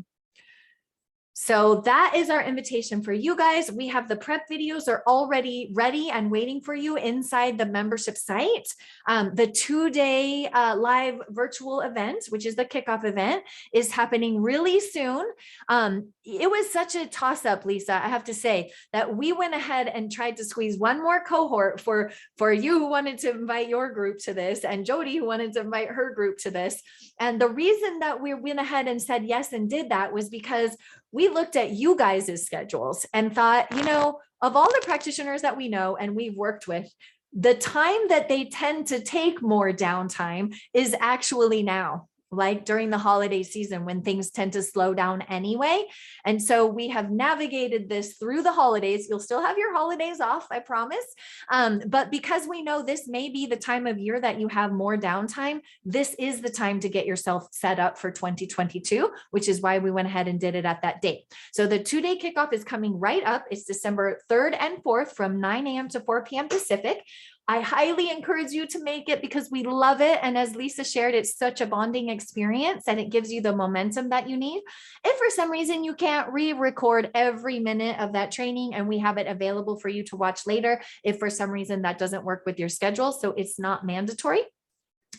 So that is our invitation for you guys. We have the prep videos are already ready and waiting for you inside the membership site. The 2-day live virtual event, which is the kickoff event, is happening really soon. It was such a toss-up, Lisa, I have to say, that we went ahead and tried to squeeze one more cohort for you who wanted to invite your group to this, and Jody who wanted to invite her group to this. And the reason that we went ahead and said yes and did that was because we looked at you guys' schedules and thought, of all the practitioners that we know and we've worked with, the time that they tend to take more downtime is actually now. like during the holiday season when things tend to slow down anyway. And so we have navigated this through the holidays. You'll still have your holidays off, I promise. But because we know this may be the time of year that you have more downtime, this is the time to get yourself set up for 2022, which is why we went ahead and did it at that date. So the 2-day kickoff is coming right up. It's December 3rd and 4th from 9 a.m. to 4 p.m. Pacific. I highly encourage you to make it because we love it. And as Lisa shared, it's such a bonding experience and it gives you the momentum that you need. If for some reason you can't re-record every minute of that training and we have it available for you to watch later, if for some reason that doesn't work with your schedule, so it's not mandatory.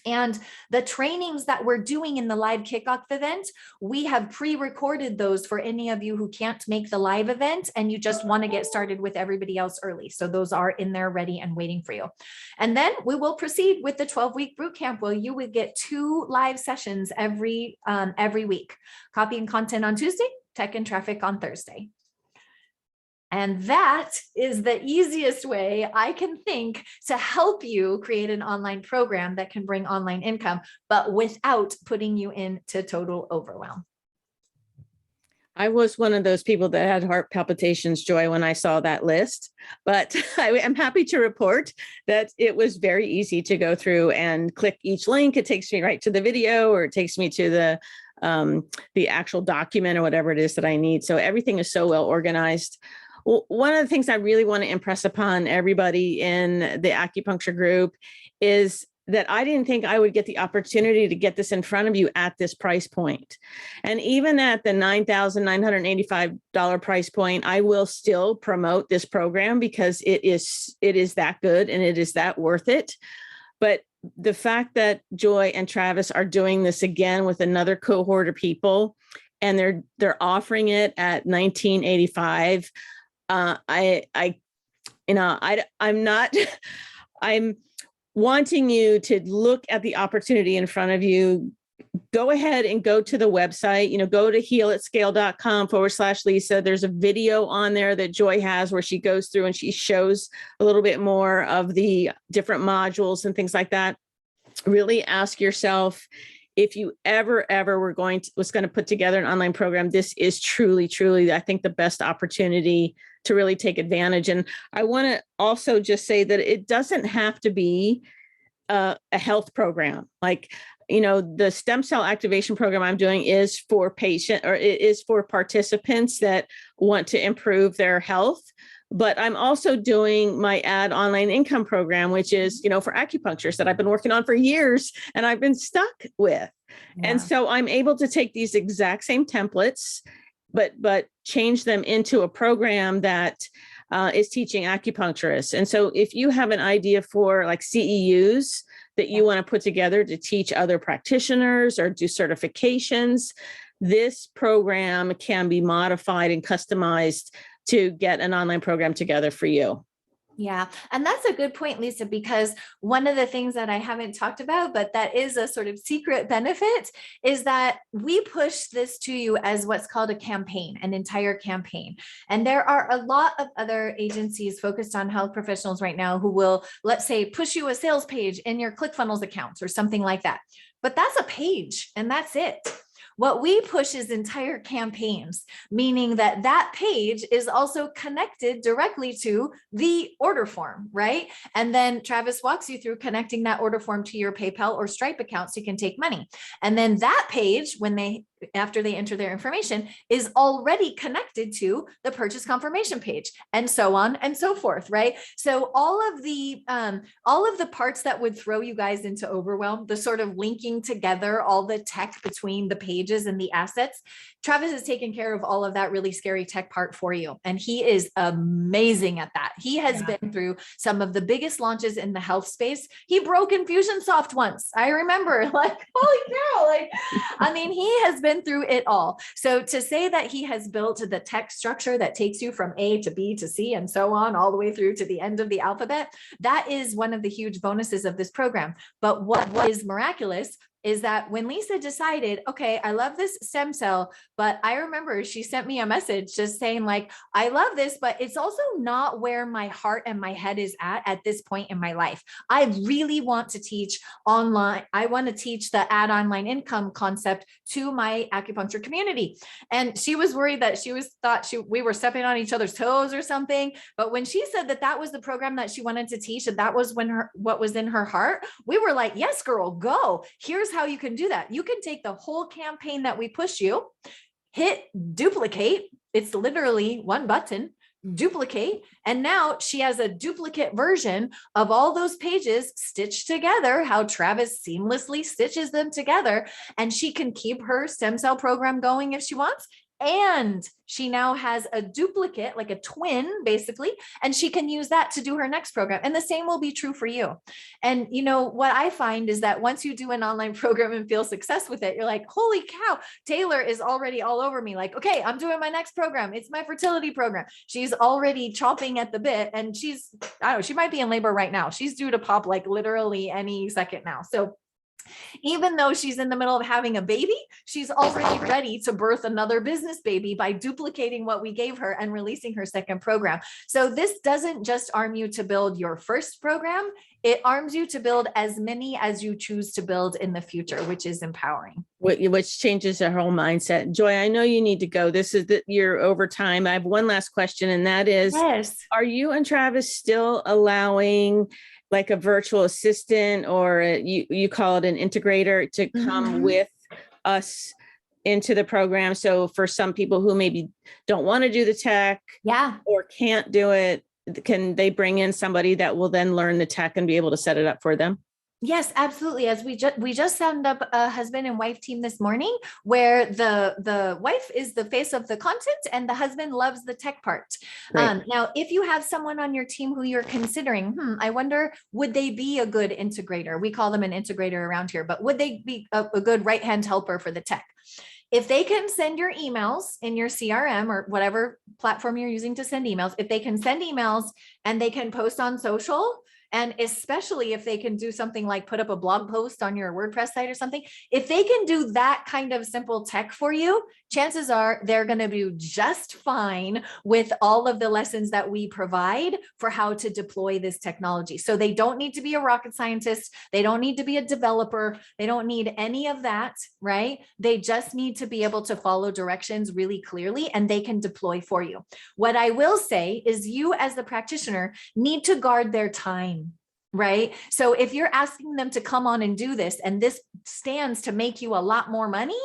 And the trainings that we're doing in the live kickoff event, we have pre-recorded those for any of you who can't make the live event and you just want to get started with everybody else early. So those are in there ready and waiting for you. And then we will proceed with the 12-week boot camp where you would get 2 live sessions every week. Copy and content on Tuesday, tech and traffic on Thursday. And that is the easiest way I can think to help you create an online program that can bring online income, but without putting you into total overwhelm. I was one of those people that had heart palpitations, Joy, when I saw that list, but I am happy to report that it was very easy to go through and click each link. It takes me right to the video, or it takes me to the actual document or whatever it is that I need. So everything is so well organized. Well, one of the things I really want to impress upon everybody in the acupuncture group is that I didn't think I would get the opportunity to get this in front of you at this price point. And even at the $9,985 price point, I will still promote this program because it is that good and it is that worth it. But the fact that Joy and Travis are doing this again with another cohort of people, and they're offering it at $1,985, I'm wanting you to look at the opportunity in front of you. Go ahead and go to the website, go to healatscale.com/Lisa. There's a video on there that Joy has where she goes through and she shows a little bit more of the different modules and things like that. Really ask yourself, if you ever was going to put together an online program, this is truly, I think, the best opportunity to really take advantage. And I want to also just say that it doesn't have to be a health program. Like, the stem cell activation program I'm doing is for it is for participants that want to improve their health. But I'm also doing my Add Online Income program, which is, for acupuncturists that I've been working on for years and I've been stuck with. Yeah. And so I'm able to take these exact same templates, but change them into a program that is teaching acupuncturists. And so if you have an idea for like CEUs that you want to put together to teach other practitioners or do certifications, this program can be modified and customized to get an online program together for you. Yeah. And that's a good point, Lisa, because one of the things that I haven't talked about, but that is a sort of secret benefit, is that we push this to you as what's called a campaign, an entire campaign. And there are a lot of other agencies focused on health professionals right now who will, let's say, push you a sales page in your ClickFunnels accounts or something like that. But that's a page and that's it. What we push is entire campaigns, meaning that that page is also connected directly to the order form, right? And then Travis walks you through connecting that order form to your PayPal or Stripe account so you can take money. And then that page, after they enter their information, is already connected to the purchase confirmation page, and so on and so forth, right? So all of the parts that would throw you guys into overwhelm, the sort of linking together all the tech between the pages and the assets, Travis has taken care of all of that really scary tech part for you. And he is amazing at that. He has been through some of the biggest launches in the health space. He broke Infusionsoft once. I remember, like, holy cow, he has been through it all. So to say that he has built the tech structure that takes you from A to B to C and so on, all the way through to the end of the alphabet, that is one of the huge bonuses of this program. But what is miraculous is that when Lisa decided, okay, I love this stem cell, but I remember she sent me a message just saying like, I love this, but it's also not where my heart and my head is at this point in my life. I really want to teach online. I want to teach the Add Online Income concept to my acupuncture community. And she was worried that we were stepping on each other's toes or something. But when she said that that was the program that she wanted to teach, and that was what was in her heart, we were like, yes, girl, go. Here's how you can do that. You can take the whole campaign that we push you, hit duplicate. It's literally one button, duplicate. And now she has a duplicate version of all those pages stitched together, how Travis seamlessly stitches them together. And she can keep her stem cell program going if she wants. And she now has a duplicate, like a twin, basically, and she can use that to do her next program. And the same will be true for you. And you know, what I find is that once you do an online program and feel success with it, you're like, holy cow, Taylor is already all over me. Like, okay, I'm doing my next program. It's my fertility program. She's already chomping at the bit, and she's, I don't know, she might be in labor right now. She's due to pop like literally any second now. So even though she's in the middle of having a baby, she's already ready to birth another business baby by duplicating what we gave her and releasing her second program. So this doesn't just arm you to build your first program, it arms you to build as many as you choose to build in the future, which is empowering. Which changes our whole mindset. Joy, I know you need to go. This is your overtime. I have one last question, and that is, yes, are you and Travis still allowing like a virtual assistant, or you call it an integrator, to come with us into the program? So for some people who maybe don't want to do the tech, or can't do it, can they bring in somebody that will then learn the tech and be able to set it up for them? Yes, absolutely. As we just signed up a husband and wife team this morning, where the wife is the face of the content and the husband loves the tech part. Now, if you have someone on your team who you're considering, I wonder, would they be a good integrator? We call them an integrator around here, but would they be a good right-hand helper for the tech? If they can send your emails in your CRM or whatever platform you're using to send emails, if they can send emails and they can post on social, and especially if they can do something like put up a blog post on your WordPress site or something, if they can do that kind of simple tech for you, chances are they're going to do just fine with all of the lessons that we provide for how to deploy this technology. So they don't need to be a rocket scientist. They don't need to be a developer. They don't need any of that, right? They just need to be able to follow directions really clearly, and they can deploy for you. What I will say is, you as the practitioner need to guard their time. Right? So if you're asking them to come on and do this, and this stands to make you a lot more money,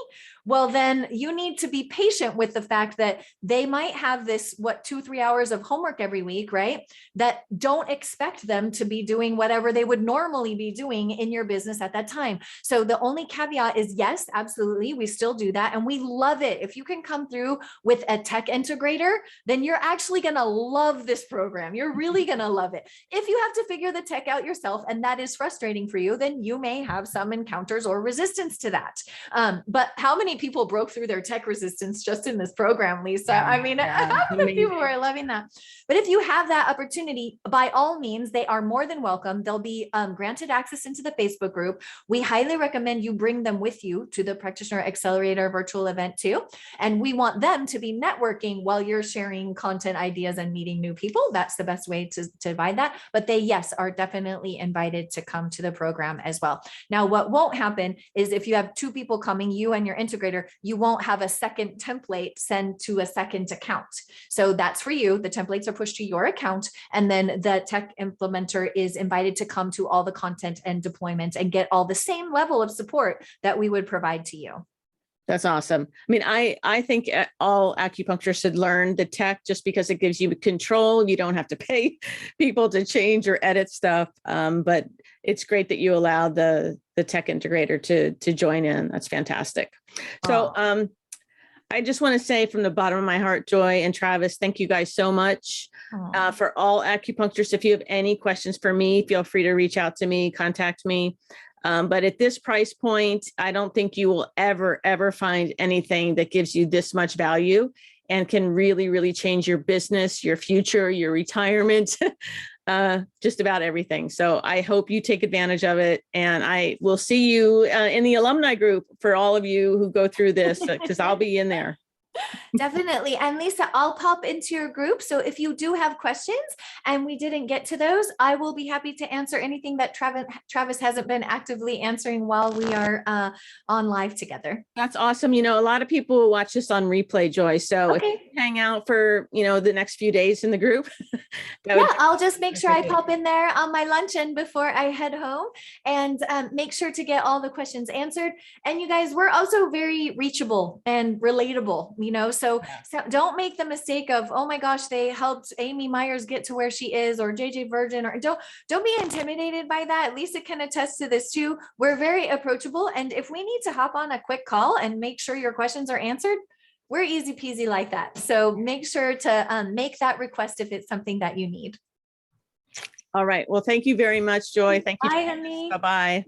well, then you need to be patient with the fact that they might have this, 2-3 hours of homework every week, right? That don't expect them to be doing whatever they would normally be doing in your business at that time. So the only caveat is, yes, absolutely, we still do that. And we love it. If you can come through with a tech integrator, then you're actually going to love this program. You're really going to love it. If you have to figure the tech out yourself, and that is frustrating for you, then you may have some encounters or resistance to that. But how many people broke through their tech resistance just in this program, Lisa? I mean, how many people are loving that? But if you have that opportunity, by all means, they are more than welcome. They'll be granted access into the Facebook group. We highly recommend you bring them with you to the Practitioner Accelerator virtual event too. And we want them to be networking while you're sharing content ideas and meeting new people. That's the best way to divide that. But they, yes, are definitely invited to come to the program as well. Now, what won't happen is, if you have 2 people coming, you and your integrator, you won't have a second template send to a second account. So that's for you. The templates are pushed to your account, and then the tech implementer is invited to come to all the content and deployment and get all the same level of support that we would provide to you. That's awesome. I mean, I think all acupuncturists should learn the tech, just because it gives you control. You don't have to pay people to change or edit stuff. But it's great that you allow the tech integrator to join in. That's fantastic. So I just want to say from the bottom of my heart, Joy and Travis, thank you guys so much. For all acupuncturists, if you have any questions for me, feel free to reach out to me, contact me. But at this price point, I don't think you will ever find anything that gives you this much value and can really, really change your business, your future, your retirement, just about everything. So I hope you take advantage of it. And I will see you in the alumni group for all of you who go through this, because I'll be in there. Definitely. And Lisa, I'll pop into your group. So if you do have questions and we didn't get to those, I will be happy to answer anything that Travis hasn't been actively answering while we are on live together. That's awesome. You know, a lot of people will watch this on replay, Joy. So if you hang out for, the next few days in the group. I'll just make sure I pop in there on my luncheon before I head home, and make sure to get all the questions answered. And you guys, we're also very reachable and relatable. so don't make the mistake of, oh my gosh, they helped Amy Myers get to where she is, or JJ Virgin, or don't be intimidated by that. Lisa can attest to this too. We're very approachable. And if we need to hop on a quick call and make sure your questions are answered, we're easy peasy like that. So make sure to make that request if it's something that you need. All right. Well, thank you very much, Joy. Thank you. Bye, honey. Bye-bye.